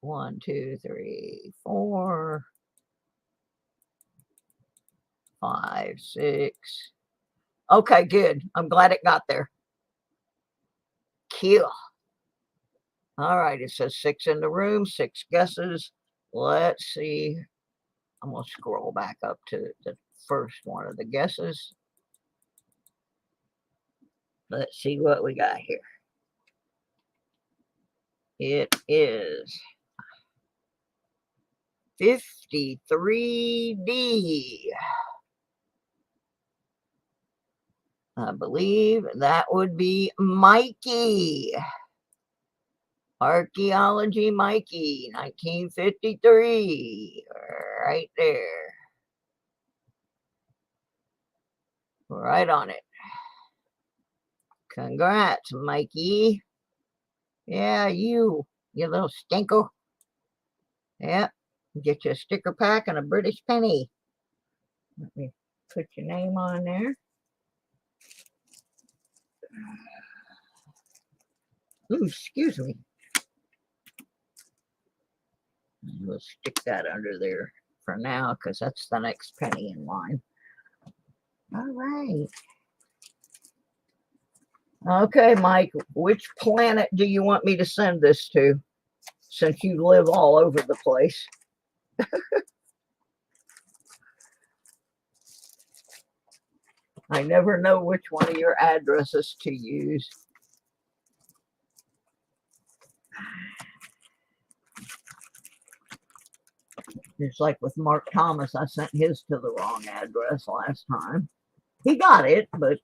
1, 2, 3, 4, 5, 6. Okay, good. I'm glad it got there. Cool. All right, it says 6 in the room, 6 guesses. Let's see. I'm going to scroll back up to the first one of the guesses. Let's see what we got here. It is 53D. I believe that would be Mikey. Archaeology Mikey, 1953. Right there. Right on it. Congrats, Mikey. Yeah, you little stinker. Yep. Get you a sticker pack and a British penny. Let me put your name on there. Ooh, excuse me. We'll stick that under there for now because that's the next penny in line. All right. Okay, Mike, which planet do you want me to send this to, since you live all over the place? I never know which one of your addresses to use. Just like with Mark Thomas, I sent his to the wrong address last time. He got it, but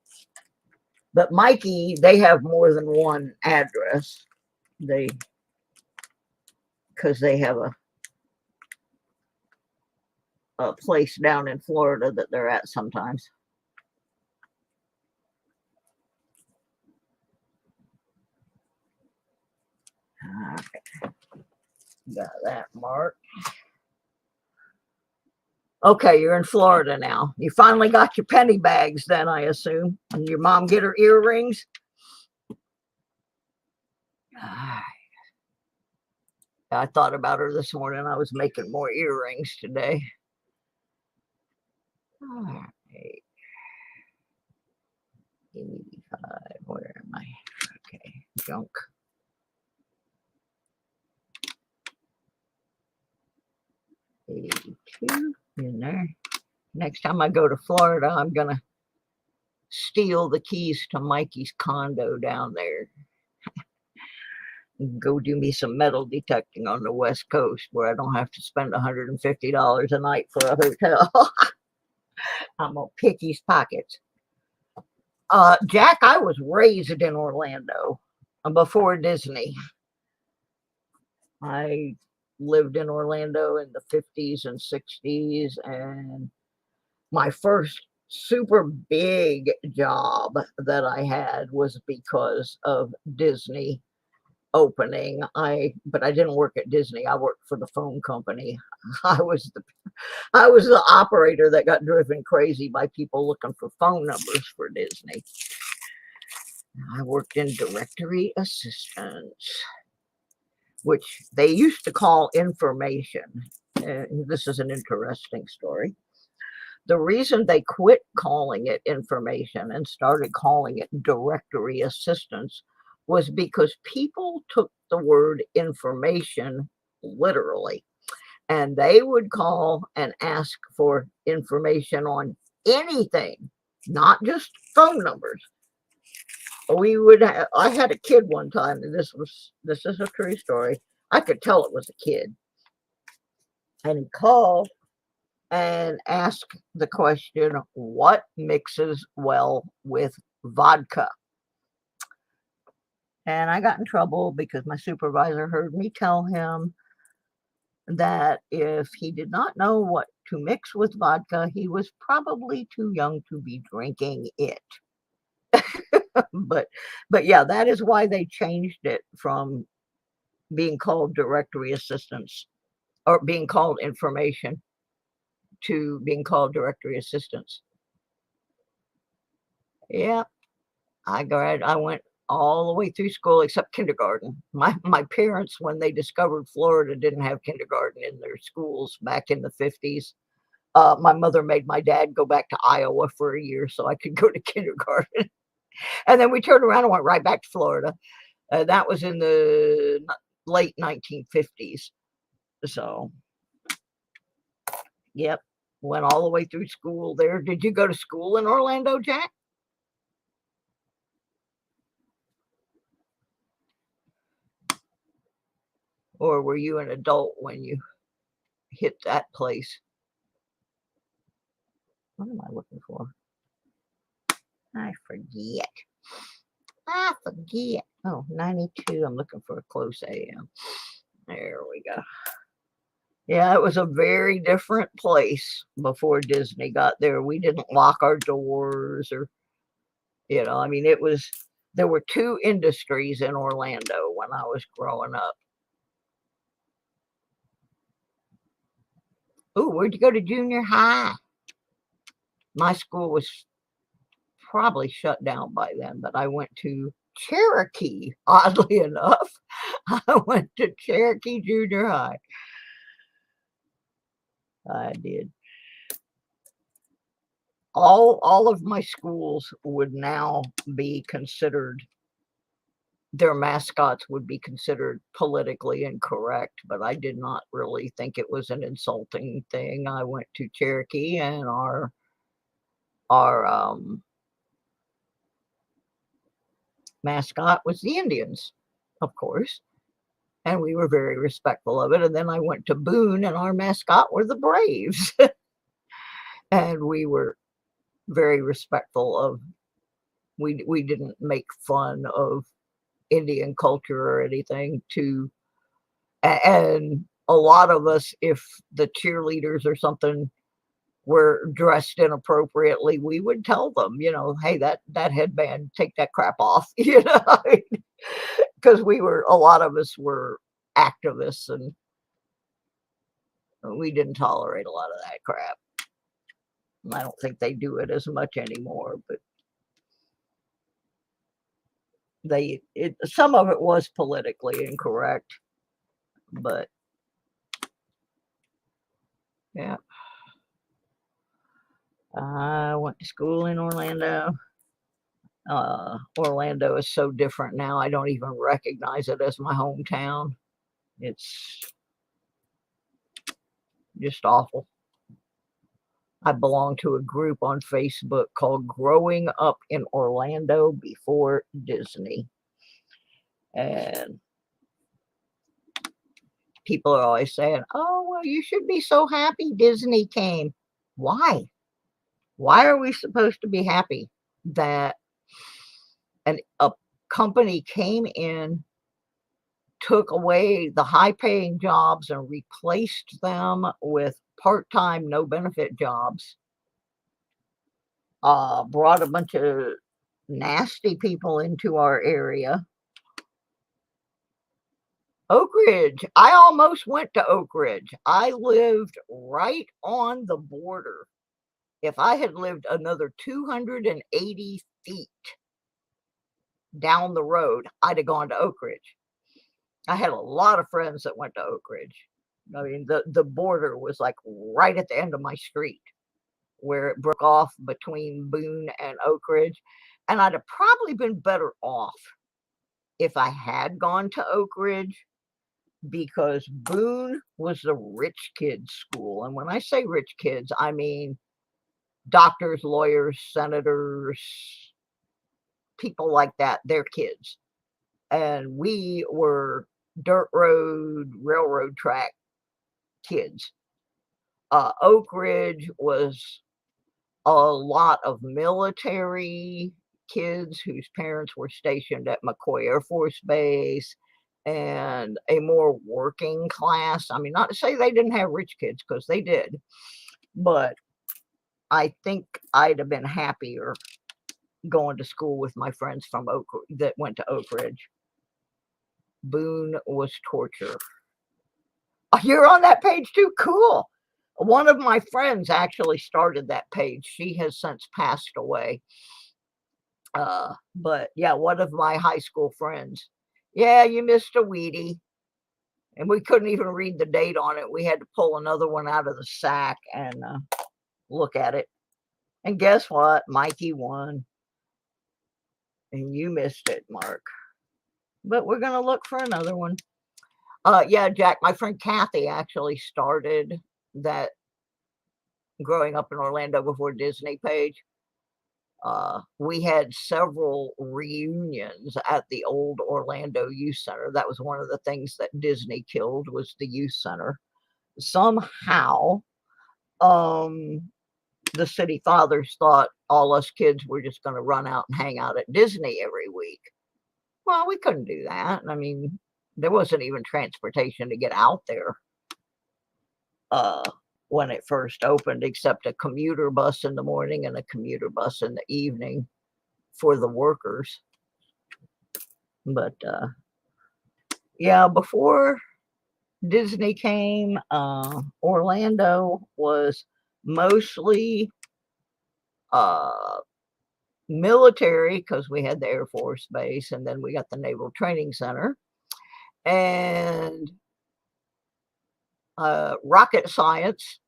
Mikey, they have more than one address. Because they have a place down in Florida that they're at sometimes. Okay. Got that marked. Okay, you're in Florida now. You finally got your penny bags then, I assume. And your mom get her earrings? I thought about her this morning. I was making more earrings today. All right. 85. Where am I? Okay, junk. $82 in there. Next time I go to Florida, I'm gonna steal the keys to Mikey's condo down there. Go do me some metal detecting on the West Coast where I don't have to spend $150 a night for a hotel. I'm gonna pick his pockets. Jack, I was raised in Orlando before Disney. I lived in Orlando in the 50s and 60s, and my first super big job that I had was because of Disney opening. But I didn't work at Disney. I worked for the phone company. I was the operator that got driven crazy by people looking for phone numbers for Disney. I worked in directory assistance, which they used to call information. This is an interesting story. The reason they quit calling it information and started calling it directory assistance was because people took the word information literally, and they would call and ask for information on anything, not just phone numbers. I had a kid one time, and this is a true story. I could tell it was a kid. And he called and asked the question, what mixes well with vodka? And I got in trouble because my supervisor heard me tell him that if he did not know what to mix with vodka, he was probably too young to be drinking it. but yeah, that is why they changed it from being called directory assistance or being called information to being called directory assistance. Yeah, I went all the way through school except kindergarten. My parents, when they discovered Florida didn't have kindergarten in their schools back in the 50s, my mother made my dad go back to Iowa for a year so I could go to kindergarten. And then we turned around and went right back to Florida. That was in the late 1950s. So, yep, went all the way through school there. Did you go to school in Orlando, Jack? Or were you an adult when you hit that place? What am I looking for? I forget. Oh, 92. I'm looking for a close AM. There we go. Yeah, it was a very different place before Disney got there. We didn't lock our doors or, I mean, there were two industries in Orlando when I was growing up. Ooh, where'd you go to junior high? My school was probably shut down by then, but I went to Cherokee, oddly enough. I went to Cherokee Junior High. I did. All of my schools would now be considered, their mascots would be considered politically incorrect, but I did not really think it was an insulting thing. I went to Cherokee, and our mascot was the Indians, of course, and we were very respectful of it. And then I went to Boone, and our mascot were the Braves. And we were very respectful of, we didn't make fun of Indian culture or anything. And a lot of us, if the cheerleaders or something were dressed inappropriately, we would tell them, hey, that headband, take that crap off, because a lot of us were activists, and we didn't tolerate a lot of that crap. I don't think they do it as much anymore, but some of it was politically incorrect, but yeah. I went to school in Orlando. Orlando is so different now, I don't even recognize it as my hometown. It's just awful. I belong to a group on Facebook called Growing Up in Orlando Before Disney. And people are always saying, oh, well, you should be so happy Disney came. Why? Why are we supposed to be happy that a company came in, took away the high-paying jobs and replaced them with part-time, no-benefit jobs, brought a bunch of nasty people into our area? Oak Ridge. I almost went to Oak Ridge. I lived right on the border. If I had lived another 280 feet down the road, I'd have gone to Oak Ridge. I had a lot of friends that went to Oak Ridge. I mean, the border was like right at the end of my street, where it broke off between Boone and Oak Ridge. And I'd have probably been better off if I had gone to Oak Ridge, because Boone was the rich kids' school. And when I say rich kids, I mean doctors, lawyers, senators, people like that, their kids. And we were dirt road, railroad track kids. Oak Ridge was a lot of military kids whose parents were stationed at McCoy Air Force Base, and a more working class. I mean, not to say they didn't have rich kids, because they did, but I think I'd have been happier going to school with my friends from that went to Oak Ridge. Boone was torture. Oh, you're on that page too? Cool. One of my friends actually started that page. She has since passed away. But yeah, one of my high school friends. Yeah, you missed a Wheatie. And we couldn't even read the date on it. We had to pull another one out of the sack and look at it. And guess what? Mikey won. And you missed it, Mark. But we're going to look for another one. Yeah, Jack, my friend Kathy actually started that Growing Up in Orlando Before Disney page. We had several reunions at the old Orlando Youth Center. That was one of the things that Disney killed, was the youth center. Somehow, the city fathers thought all us kids were just going to run out and hang out at Disney every week. Well, we couldn't do that. I mean, there wasn't even transportation to get out there when it first opened, except a commuter bus in the morning and a commuter bus in the evening for the workers. But yeah, before Disney came, Orlando was mostly military, because we had the Air Force Base, and then we got the Naval Training Center, and rocket science,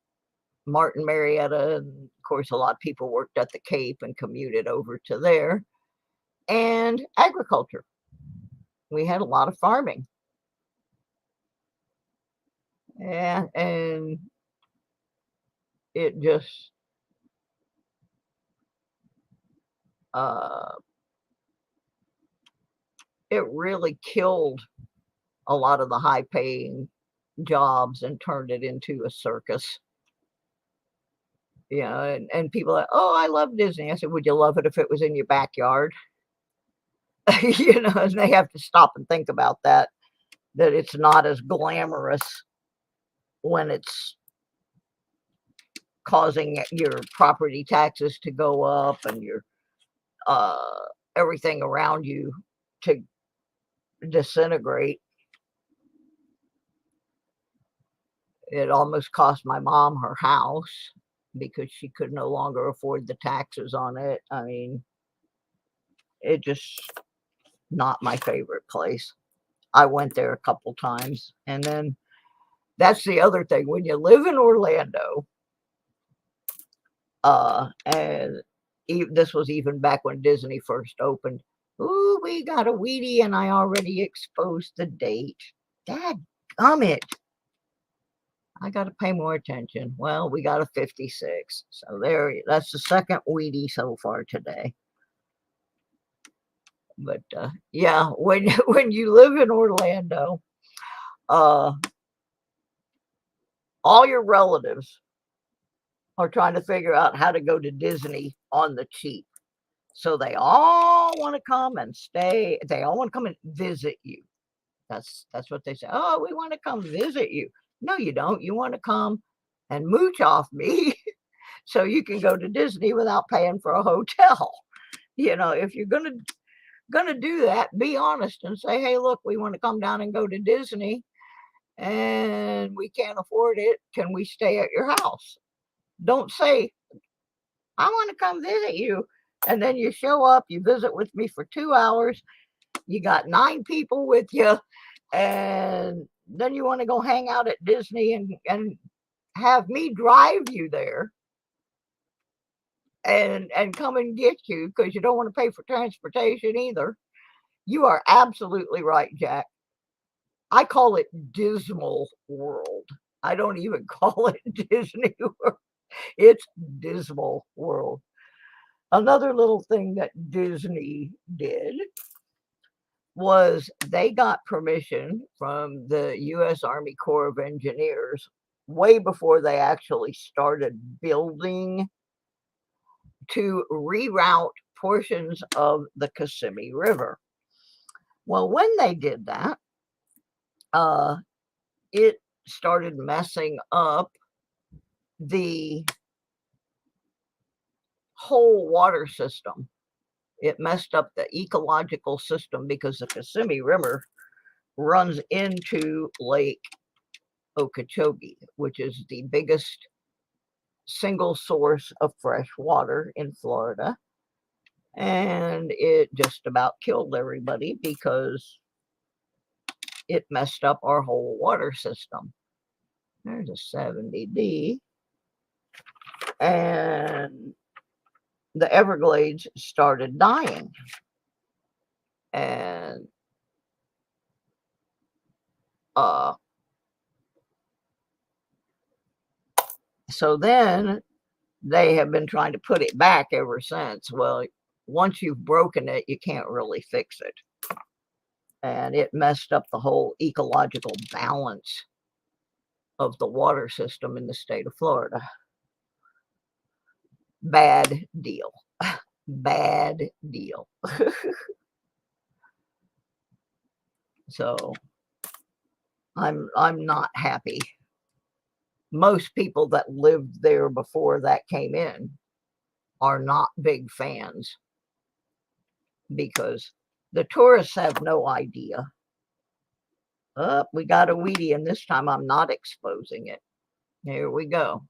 Martin Marietta, and of course a lot of people worked at the Cape and commuted over to there, and agriculture. We had a lot of farming. Yeah, and it just it really killed a lot of the high paying jobs and turned it into a circus. And people are like, oh, I love Disney. I said, would you love it if it was in your backyard? And they have to stop and think about that it's not as glamorous when it's causing your property taxes to go up and your everything around you to disintegrate. It almost cost my mom her house because she could no longer afford the taxes on it. I mean, it just not my favorite place. I went there a couple times, and then that's the other thing. When you live in Orlando, and this was even back when Disney first opened. Ooh, we got a Wheatie, and I already exposed the date. Dadgummit. I got to pay more attention. Well, we got a 56. So that's the second Wheatie so far today. But yeah, when you live in Orlando, all your relatives are trying to figure out how to go to Disney on the cheap. So they all want to come and stay. They all want to come and visit you. That's what they say. Oh, we want to come visit you. No, you don't. You want to come and mooch off me so you can go to Disney without paying for a hotel. If you're gonna do that, be honest and say, hey, look, we want to come down and go to Disney and we can't afford it. Can we stay at your house? Don't say, I want to come visit you. And then you show up, you visit with me for 2 hours. You got 9 people with you. And then you want to go hang out at Disney and have me drive you there and come and get you because you don't want to pay for transportation either. You are absolutely right, Jack. I call it Dismal World. I don't even call it Disney World. It's Dismal World. Another little thing that Disney did was they got permission from the U.S. Army Corps of Engineers way before they actually started building to reroute portions of the Kissimmee River. Well, when they did that, it started messing up the whole water system. It messed up the ecological system because the Kissimmee River runs into Lake Okeechobee, which is the biggest single source of fresh water in Florida. And it just about killed everybody because it messed up our whole water system. There's a 70D. And the Everglades started dying. And so then they have been trying to put it back ever since. Well, once you've broken it, you can't really fix it. And it messed up the whole ecological balance of the water system in the state of Florida. Bad deal. Bad deal. So I'm not happy. Most people that lived there before that came in are not big fans because the tourists have no idea. We got a Wheatie, and this time I'm not exposing it. Here we go.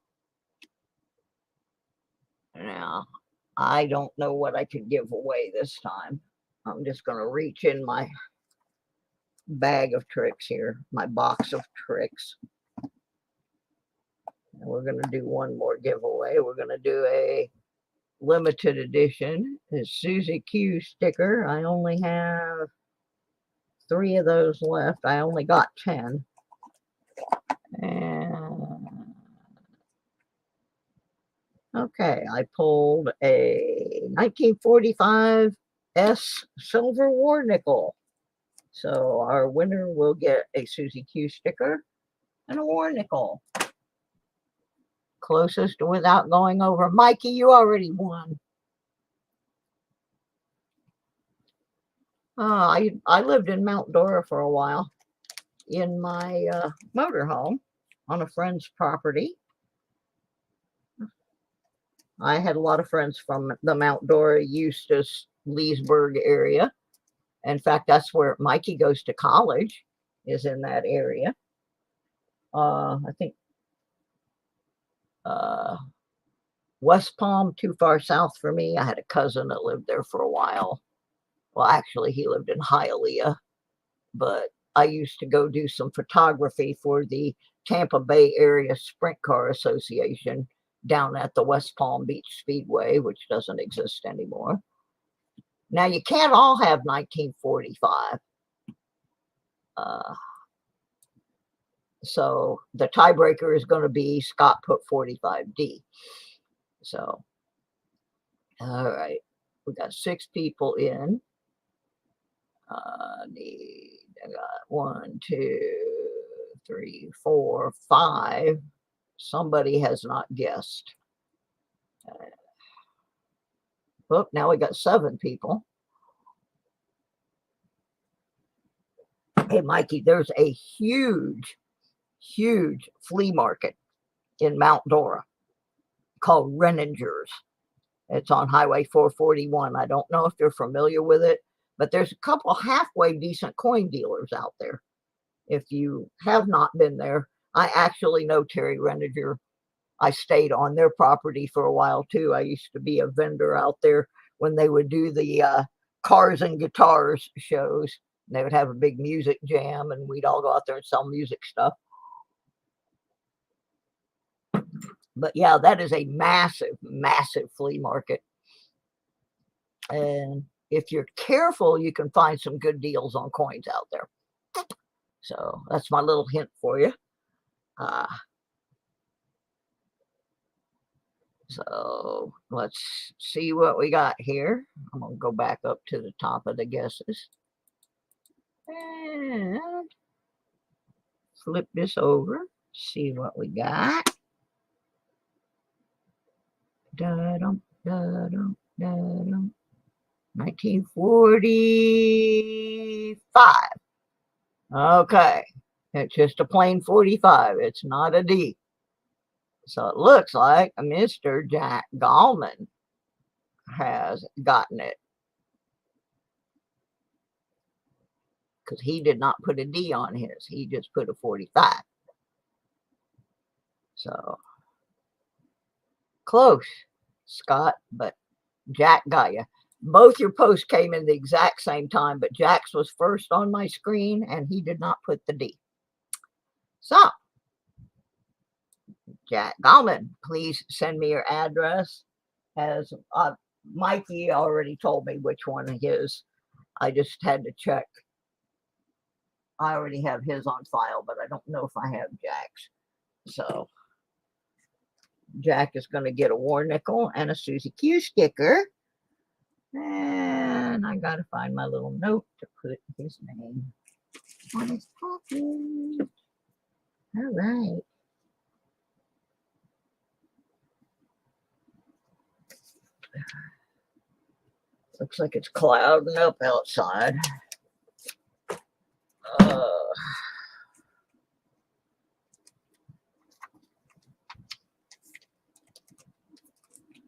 Now, I don't know what I could give away this time. I'm just going to reach in my bag of tricks here, my box of tricks. And we're going to do one more giveaway. We're going to do a limited edition, a Susie Q sticker. I only have 3 of those left. I only got 10. And okay, I pulled a 1945 S silver war nickel. So our winner will get a Susie Q sticker and a war nickel. Closest without going over. Mikey, you already won. I lived in Mount Dora for a while in my motorhome on a friend's property. I had a lot of friends from the Mount Dora, Eustis, Leesburg area. In fact, that's where Mikey goes to college, is in that area. I think West Palm, too far south for me. I had a cousin that lived there for a while. Well, actually, he lived in Hialeah, but I used to go do some photography for the Tampa Bay Area Sprint Car Association down at the West Palm Beach Speedway, which doesn't exist anymore. Now, you can't all have 1945. So the tiebreaker is going to be Scott put 45D. So, all right, we got 6 people in. I got 1, 2, 3, 4, 5. Somebody has not guessed. Oh, now we got 7 people. Hey, Mikey, there's a huge flea market in Mount Dora called Renninger's. It's on Highway 441. I don't know if you're familiar with it, but there's a couple halfway decent coin dealers out there. If you have not been there, I actually know Terry Renninger. I stayed on their property for a while too. I used to be a vendor out there when they would do the cars and guitars shows. They would have a big music jam and we'd all go out there and sell music stuff. But yeah, that is a massive flea market. And if you're careful, you can find some good deals on coins out there. So that's my little hint for you. So let's see what we got here. I'm going to go back up to the top of the guesses. And flip this over. See what we got. Da-dum, da-dum, da-dum. 1945. Okay. It's just a plain 45. It's not a D. So it looks like Mr. Jack Gallman has gotten it. Because he did not put a D on his. He just put a 45. So close, Scott, but Jack got you. Both your posts came in the exact same time, but Jack's was first on my screen and he did not put the D. So, Jack Gallman, please send me your address. As Mikey already told me which one of his. I just had to check. I already have his on file, but I don't know if I have Jack's. So, Jack is going to get a war nickel and a Susie Q sticker. And I got to find my little note to put his name on his pocket. All right. Looks like it's clouding up outside.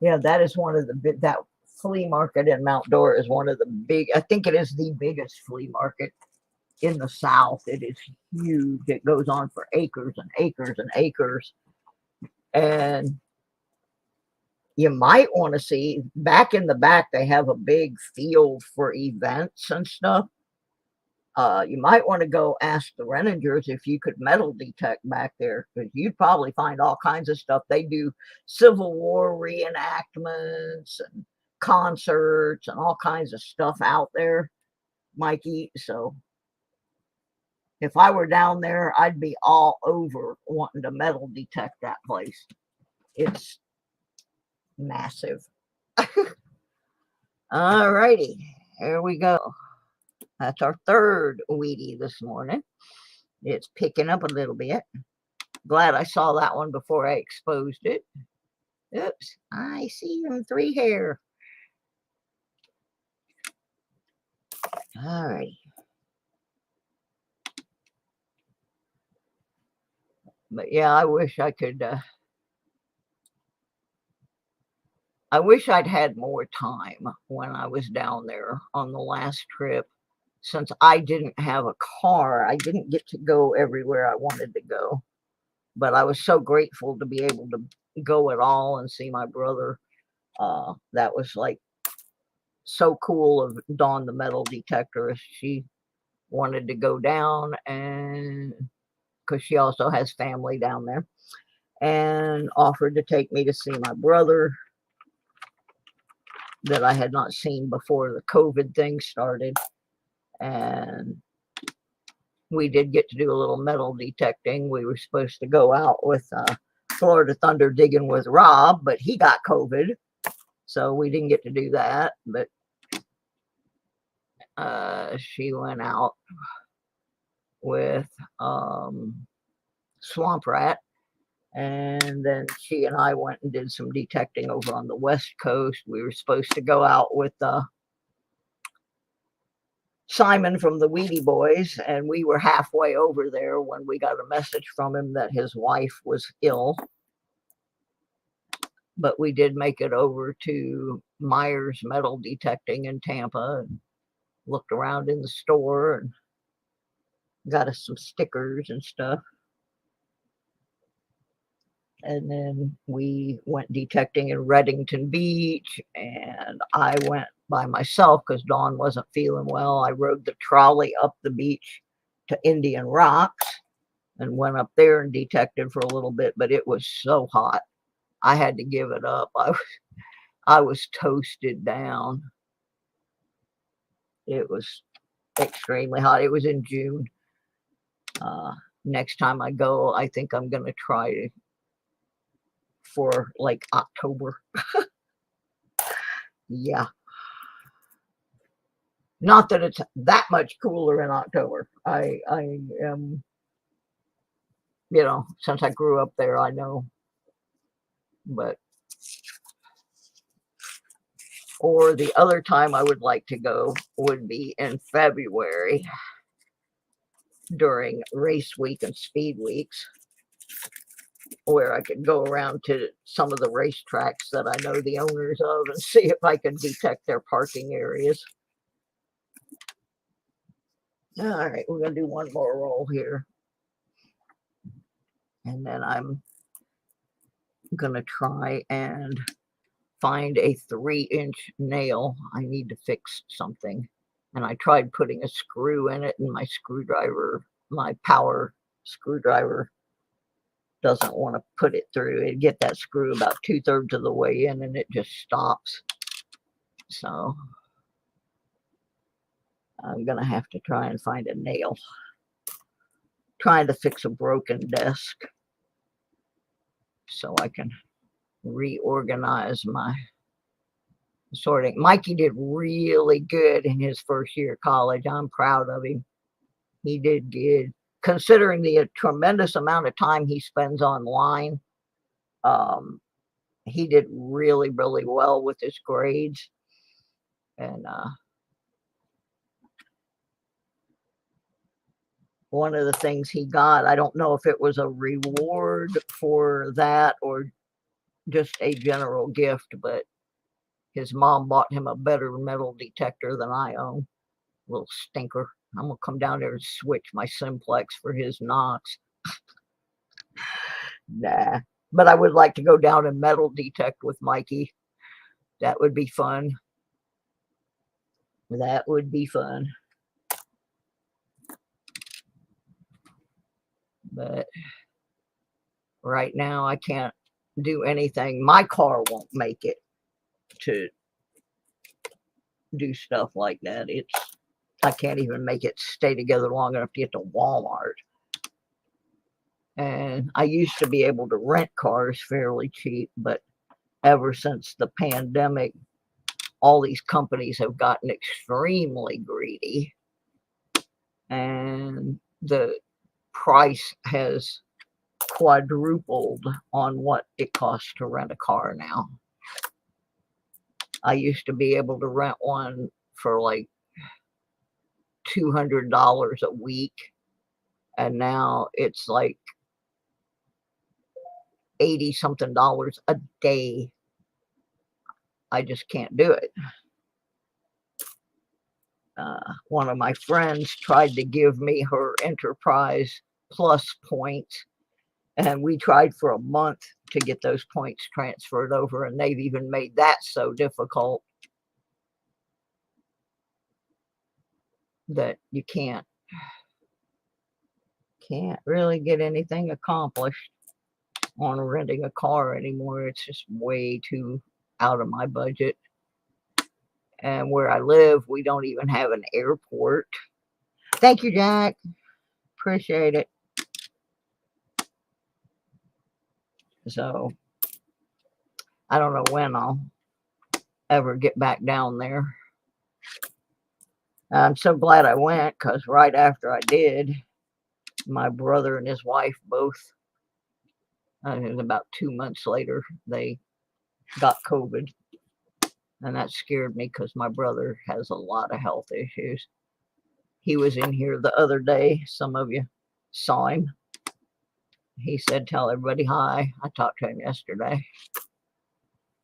Yeah, that is one of the big, that flea market in Mount Dora is one of the big, I think it is the biggest flea market in the South. It is huge. It goes on for acres and acres and acres. And you might want to see, back in the back, they have a big field for events and stuff. You might want to go ask the Reningers if you could metal detect back there, because you'd probably find all kinds of stuff. They do Civil War reenactments and concerts and all kinds of stuff out there, Mikey. So if I were down there, I'd be all over wanting to metal detect that place. It's massive. All righty, here we go. That's our third Wheatie this morning. It's picking up a little bit. Glad I saw that one before I exposed it. Oops, I see them 3 hair. All right. But yeah, I wish I could. I wish I'd had more time when I was down there on the last trip. Since I didn't have a car, I didn't get to go everywhere I wanted to go. But I was so grateful to be able to go at all and see my brother. That was like so cool of Dawn, the metal detectorist. She wanted to go down, and because she also has family down there, and offered to take me to see my brother that I had not seen before the COVID thing started. And we did get to do a little metal detecting. We were supposed to go out with Florida Thunder digging with Rob, but he got COVID, so we didn't get to do that. But she went out with Swamp Rat, and then she and I went and did some detecting over on the West Coast. We were supposed to go out with Simon from the Wheatie Boys, and we were halfway over there when we got a message from him that his wife was ill. But we did make it over to Myers Metal Detecting in Tampa and looked around in the store and got us some stickers and stuff. And then we went detecting in Reddington Beach, and I went by myself because Dawn wasn't feeling well. I rode the trolley up the beach to Indian Rocks and went up there and detected for a little bit, but it was so hot. I had to give it up. I was toasted down. It was extremely hot. It was in June. Next time I go, I think I'm going to try for like October. Yeah. Not that it's that much cooler in October. I am, you know, since I grew up there, I know. But, or the other time I would like to go would be in February during race week and speed weeks, where I could go around to some of the racetracks that I know the owners of and see if I can detect their parking areas. All right, we're going to do one more roll here. And then I'm going to try and find a 3-inch nail. I need to fix something. And I tried putting a screw in it, and my screwdriver, my power screwdriver, doesn't want to put it through. It get that screw about 2/3 of the way in, and it just stops. So I'm gonna have to try and find a nail. Trying to fix a broken desk so I can reorganize my sorting. Mikey did really good in his first year of college. I'm proud of him. He did good, considering the tremendous amount of time he spends online. He did really, really well with his grades. And one of the things he got, I don't know if it was a reward for that or just a general gift, but his mom bought him a better metal detector than I own. Little stinker. I'm going to come down there and switch my simplex for his Knox. Nah. But I would like to go down and metal detect with Mikey. That would be fun. That would be fun. But right now I can't do anything. My car won't make it to do stuff like that. I can't even make it stay together long enough to get to Walmart. And I used to be able to rent cars fairly cheap, but ever since the pandemic, all these companies have gotten extremely greedy, and the price has quadrupled on what it costs to rent a car now. I used to be able to rent one for like $200 a week, and now it's like 80 something dollars a day. I just can't do it. One of my friends tried to give me her Enterprise Plus points, and we tried for a month to get those points transferred over, and they've even made that so difficult that you can't really get anything accomplished on renting a car anymore. It's just way too out of my budget. And where I live, we don't even have an airport. Thank you, Jack. Appreciate it. So I don't know when I'll ever get back down there. I'm so glad I went, because right after I did, my brother and his wife both, it was about 2 months later, they got COVID. And that scared me because my brother has a lot of health issues. He was in here the other day. Some of you saw him. He said, tell everybody hi. I talked to him yesterday.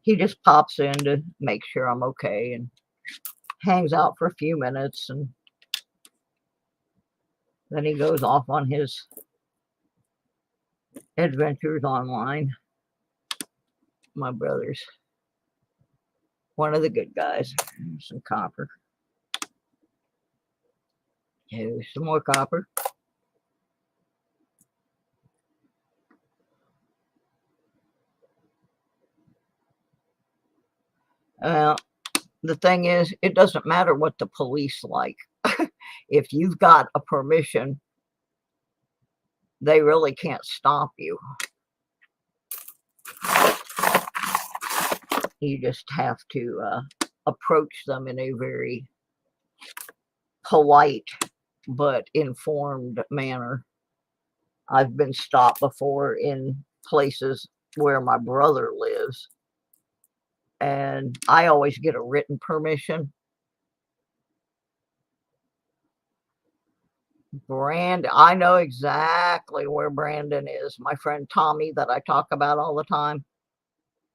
He just pops in to make sure I'm okay and hangs out for a few minutes, and then he goes off on his adventures online. My brother's one of the good guys. Some copper. Here's some more copper. Well, the thing is, it doesn't matter what the police like. If you've got a permission, they really can't stop you. You just have to approach them in a very polite but informed manner. I've been stopped before in places where my brother lives, and I always get a written permission. I know exactly where Brandon is. My friend Tommy, that I talk about all the time,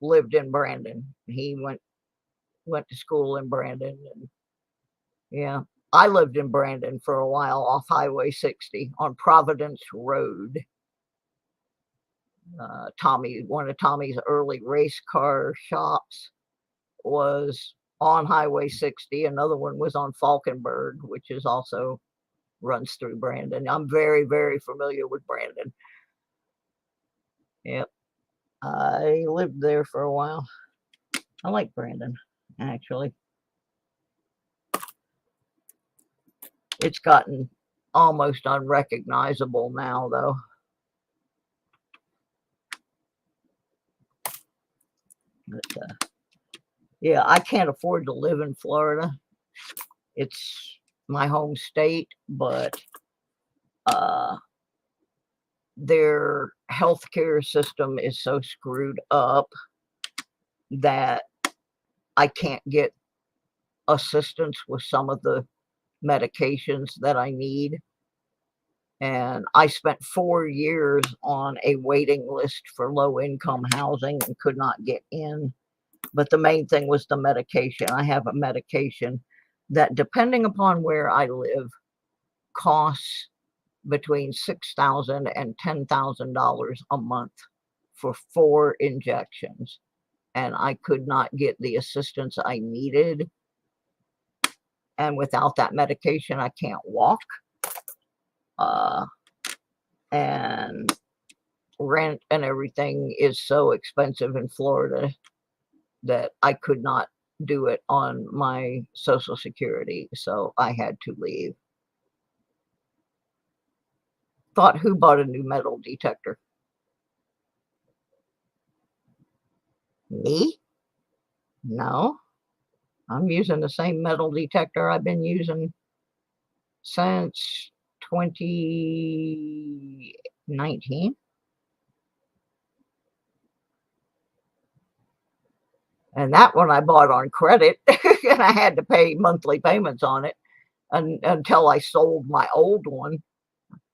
lived in Brandon. He went to school in Brandon, and yeah, I lived in Brandon for a while off Highway 60 on Providence Road. One of Tommy's early race car shops was on Highway 60. Another one was on Falkenberg, which is also runs through Brandon. I'm very, very familiar with Brandon. Yep. I lived there for a while. I like Brandon, actually. It's gotten almost unrecognizable now, though. But, yeah, I can't afford to live in Florida. It's my home state, but their healthcare system is so screwed up that I can't get assistance with some of the medications that I need. And I spent 4 years on a waiting list for low-income housing and could not get in. But the main thing was the medication. I have a medication that, depending upon where I live, costs between $6,000 and $10,000 a month for 4 injections, and I could not get the assistance I needed. And without that medication, I can't walk. And rent and everything is so expensive in Florida that I could not do it on my Social Security, so I had to leave. Thought, who bought a new metal detector? Me? No. I'm using the same metal detector I've been using since 2019. And that one I bought on credit, and I had to pay monthly payments on it until I sold my old one.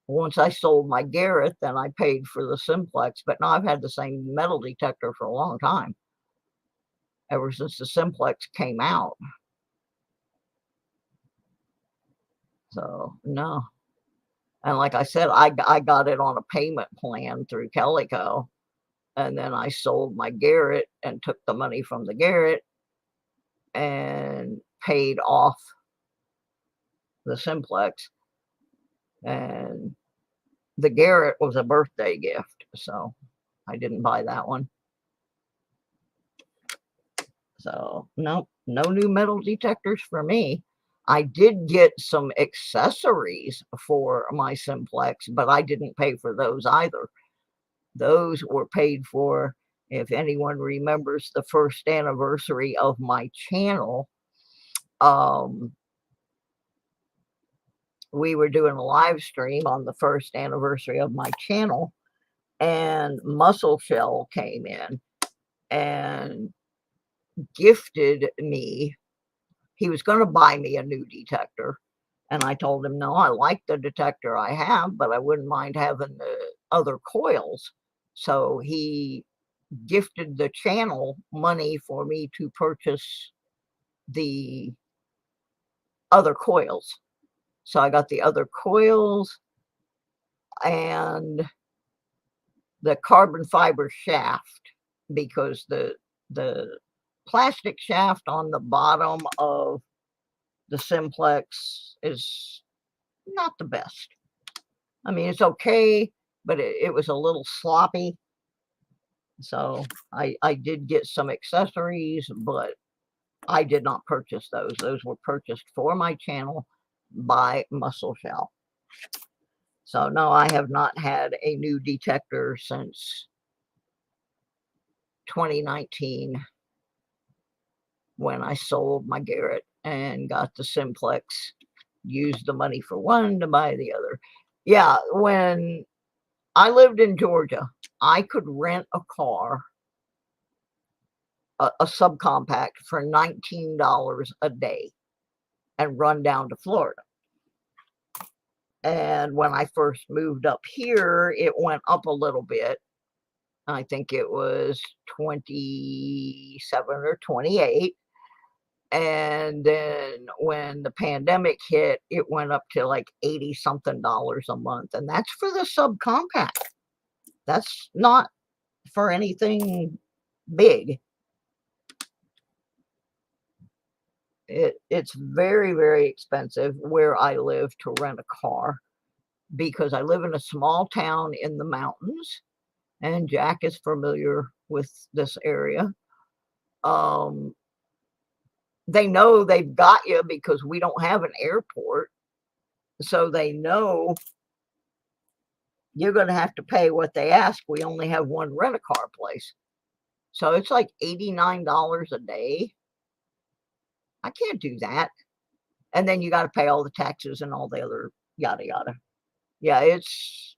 Once I sold my Garrett, then I paid for the Simplex. But now I've had the same metal detector for a long time, ever since the Simplex came out. So, no. And like I said, I got it on a payment plan through Calico. And then I sold my Garrett and took the money from the Garrett and paid off the Simplex. And the Garrett was a birthday gift, so I didn't buy that one. So, no new metal detectors for me. I did get some accessories for my Simplex, but I didn't pay for those either. Those were paid for, if anyone remembers the first anniversary of my channel. We were doing a live stream on the first anniversary of my channel, and Muscle Shell came in and gifted me. He was going to buy me a new detector, and I told him, no, I like the detector I have, but I wouldn't mind having the other coils. So he gifted the channel money for me to purchase the other coils. So I got the other coils and the carbon fiber shaft, because the plastic shaft on the bottom of the Simplex is not the best. I mean, it's okay, but it was a little sloppy. So I did get some accessories, but I did not purchase those. Those were purchased for my channel by Muscle Shell. So no, I have not had a new detector since 2019, when I sold my Garrett and got the Simplex, used the money for one to buy the other. Yeah, when I lived in Georgia, I could rent a car, a subcompact, for $19 a day and run down to Florida. And when I first moved up here, it went up a little bit. I think it was 27 or 28. And then when the pandemic hit, it went up to like $80-something a month. And that's for the subcompact. That's not for anything big. It's very, very expensive where I live to rent a car, because I live in a small town in the mountains, and Jack is familiar with this area. They know they've got you because we don't have an airport. So they know you're going to have to pay what they ask. We only have one rent-a-car place. So it's like $89 a day. I can't do that. And then you got to pay all the taxes and all the other yada yada. Yeah, it's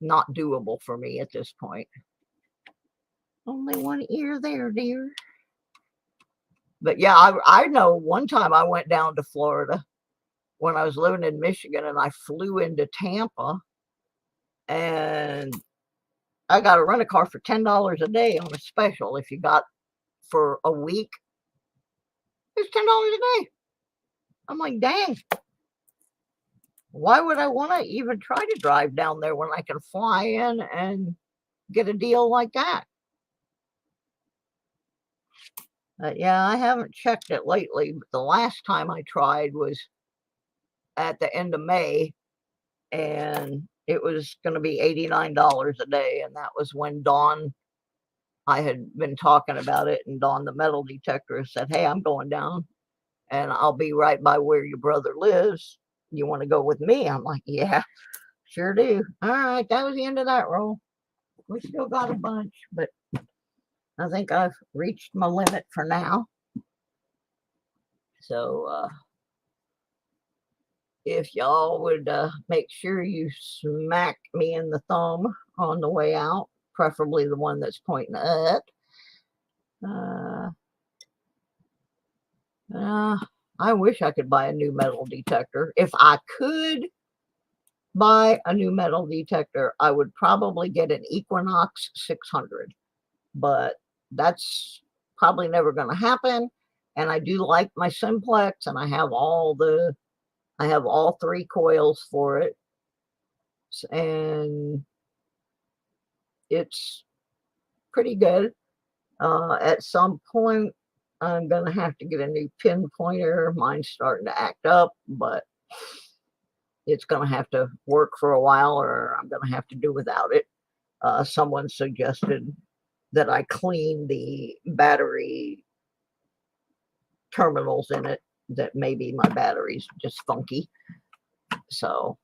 not doable for me at this point. Only one ear there, dear. But yeah, I know one time I went down to Florida when I was living in Michigan, and I flew into Tampa, and I got a rent-a-car for $10 a day on a special. If you got for a week, it's $10 a day. I'm like, dang. Why would I want to even try to drive down there when I can fly in and get a deal like that. Yeah, I haven't checked it lately, but the last time I tried was at the end of May, and it was going to be $89 a day, and that was when Dawn, I had been talking about it, and Dawn, the metal detector, said, hey, I'm going down, and I'll be right by where your brother lives. You want to go with me? I'm like, yeah, sure do. All right, that was the end of that roll. We still got a bunch, but I think I've reached my limit for now. So if y'all would make sure you smack me in the thumb on the way out, preferably the one that's pointing up. I wish I could buy a new metal detector. If I could buy a new metal detector, I would probably get an Equinox 600, but that's probably never going to happen. And I do like my simplex, and I have all 3 coils for it, and it's pretty good. At some point, I'm going to have to get a new pin pointer. Mine's starting to act up, but it's going to have to work for a while, or I'm going to have to do without it. Someone suggested that I clean the battery terminals in it, that maybe my battery's just funky. So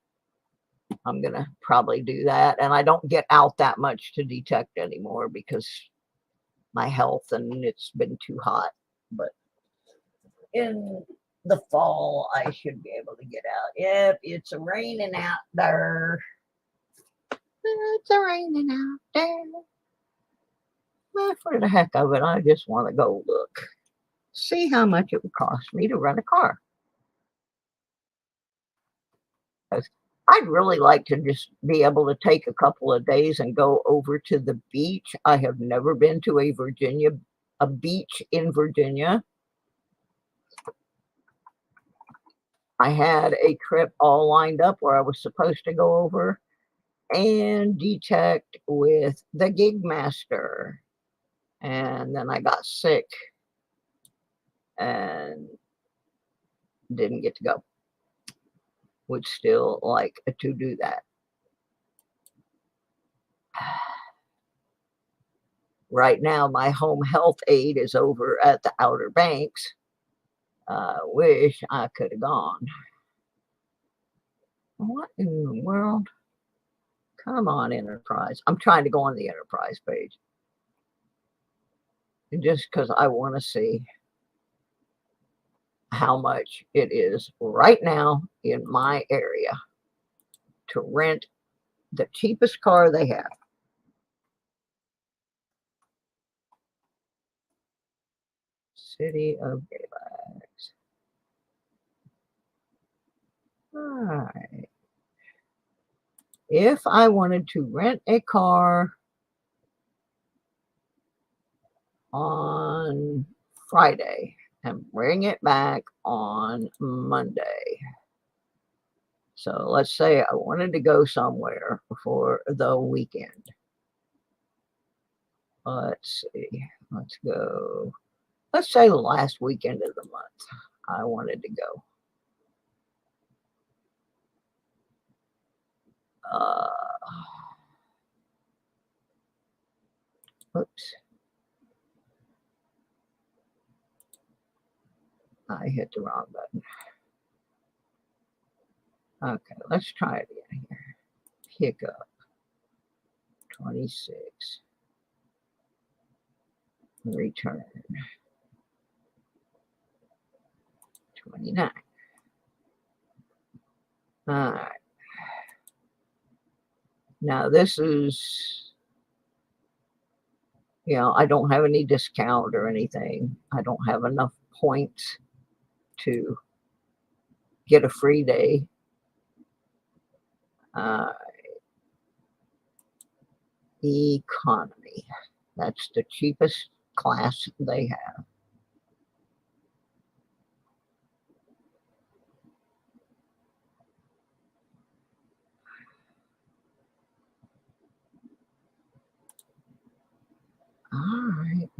I'm going to probably do that. And I don't get out that much to detect anymore because my health, and it's been too hot. But in the fall, I should be able to get out. Yep, it's raining out there. It's raining out there. Well, for the heck of it, I just want to go look. See how much it would cost me to rent a car. I'd really like to just be able to take a couple of days and go over to the beach. I have never been to a beach in Virginia. I had a trip all lined up where I was supposed to go over and detect with the gig master. And then I got sick and didn't get to go. Would still like to do that. Right now, my home health aide is over at the Outer Banks. Wish I could have gone. What in the world? Come on, Enterprise. I'm trying to go on the Enterprise page. Just because I want to see how much it is right now in my area to rent the cheapest car they have. City of Galax. All right. If I wanted to rent a car on Friday and bring it back on Monday. So let's say I wanted to go somewhere for the weekend. Let's see. Let's go. Let's say the last weekend of the month I wanted to go. Oops. I hit the wrong button. Okay, let's try it again here. Pick up 26. Return 29. All right. Now this is, I don't have any discount or anything. I don't have enough points to get a free day. Economy. That's the cheapest class they have.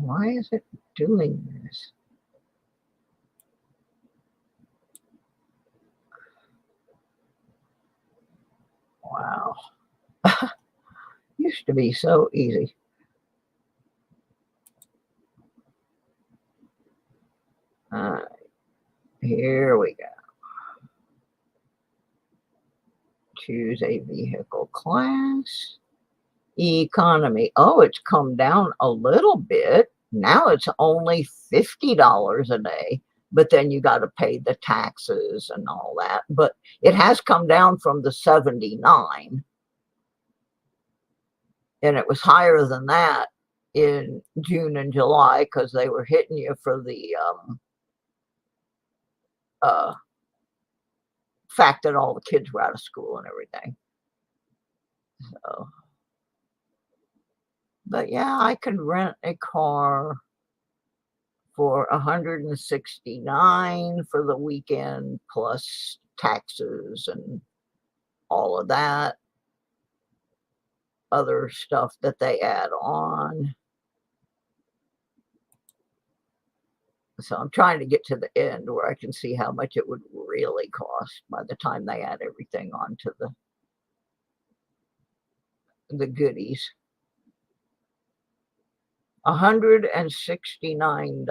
Why is it doing this? Wow. Used to be so easy. All right. Here we go. Choose a vehicle class. Economy. Oh, it's come down a little bit. Now it's only $50 a day, but then you got to pay the taxes and all that. But it has come down from the 79, and it was higher than that in June and July because they were hitting you for the fact that all the kids were out of school and everything. So, but yeah, I could rent a car for $169 for the weekend plus taxes and all of that other stuff that they add on. So I'm trying to get to the end where I can see how much it would really cost by the time they add everything onto the goodies. $169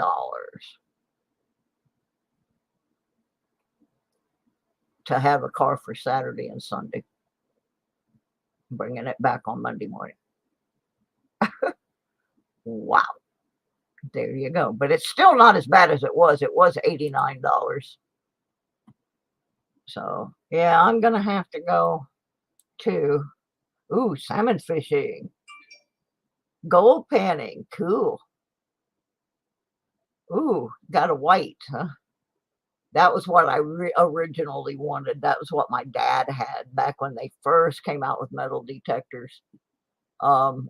to have a car for Saturday and Sunday. Bringing it back on Monday morning. Wow. There you go. But it's still not as bad as it was. It was $89. So, yeah, I'm going to have to go to, salmon fishing. Gold panning. Cool. Got a white, huh? That was what I originally wanted. That was what my dad had back when they first came out with metal detectors.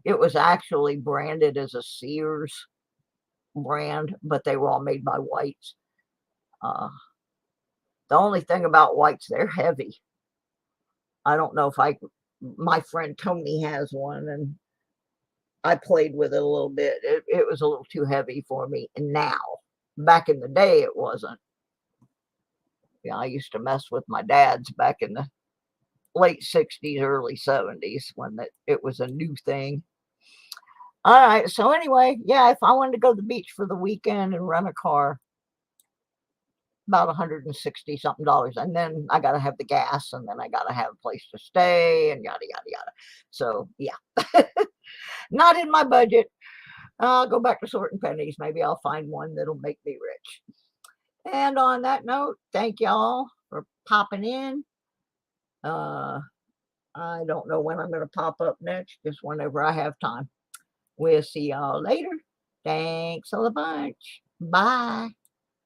It was actually branded as a Sears brand, but they were all made by whites. The only thing about whites, they're heavy. I don't know if my friend Tony has one, and I played with it a little bit. It was a little too heavy for me. And now, back in the day, it wasn't. Yeah, I used to mess with my dad's back in the late 60s, early 70s when it was a new thing. All right. So anyway, yeah, if I wanted to go to the beach for the weekend and rent a car, about 160 something dollars. And then I got to have the gas, and then I got to have a place to stay and yada, yada, yada. So yeah, not in my budget. I'll go back to sorting pennies. Maybe I'll find one that'll make me rich. And on that note, thank y'all for popping in. I don't know when I'm going to pop up next, just whenever I have time. We'll see y'all later. Thanks a bunch. Bye.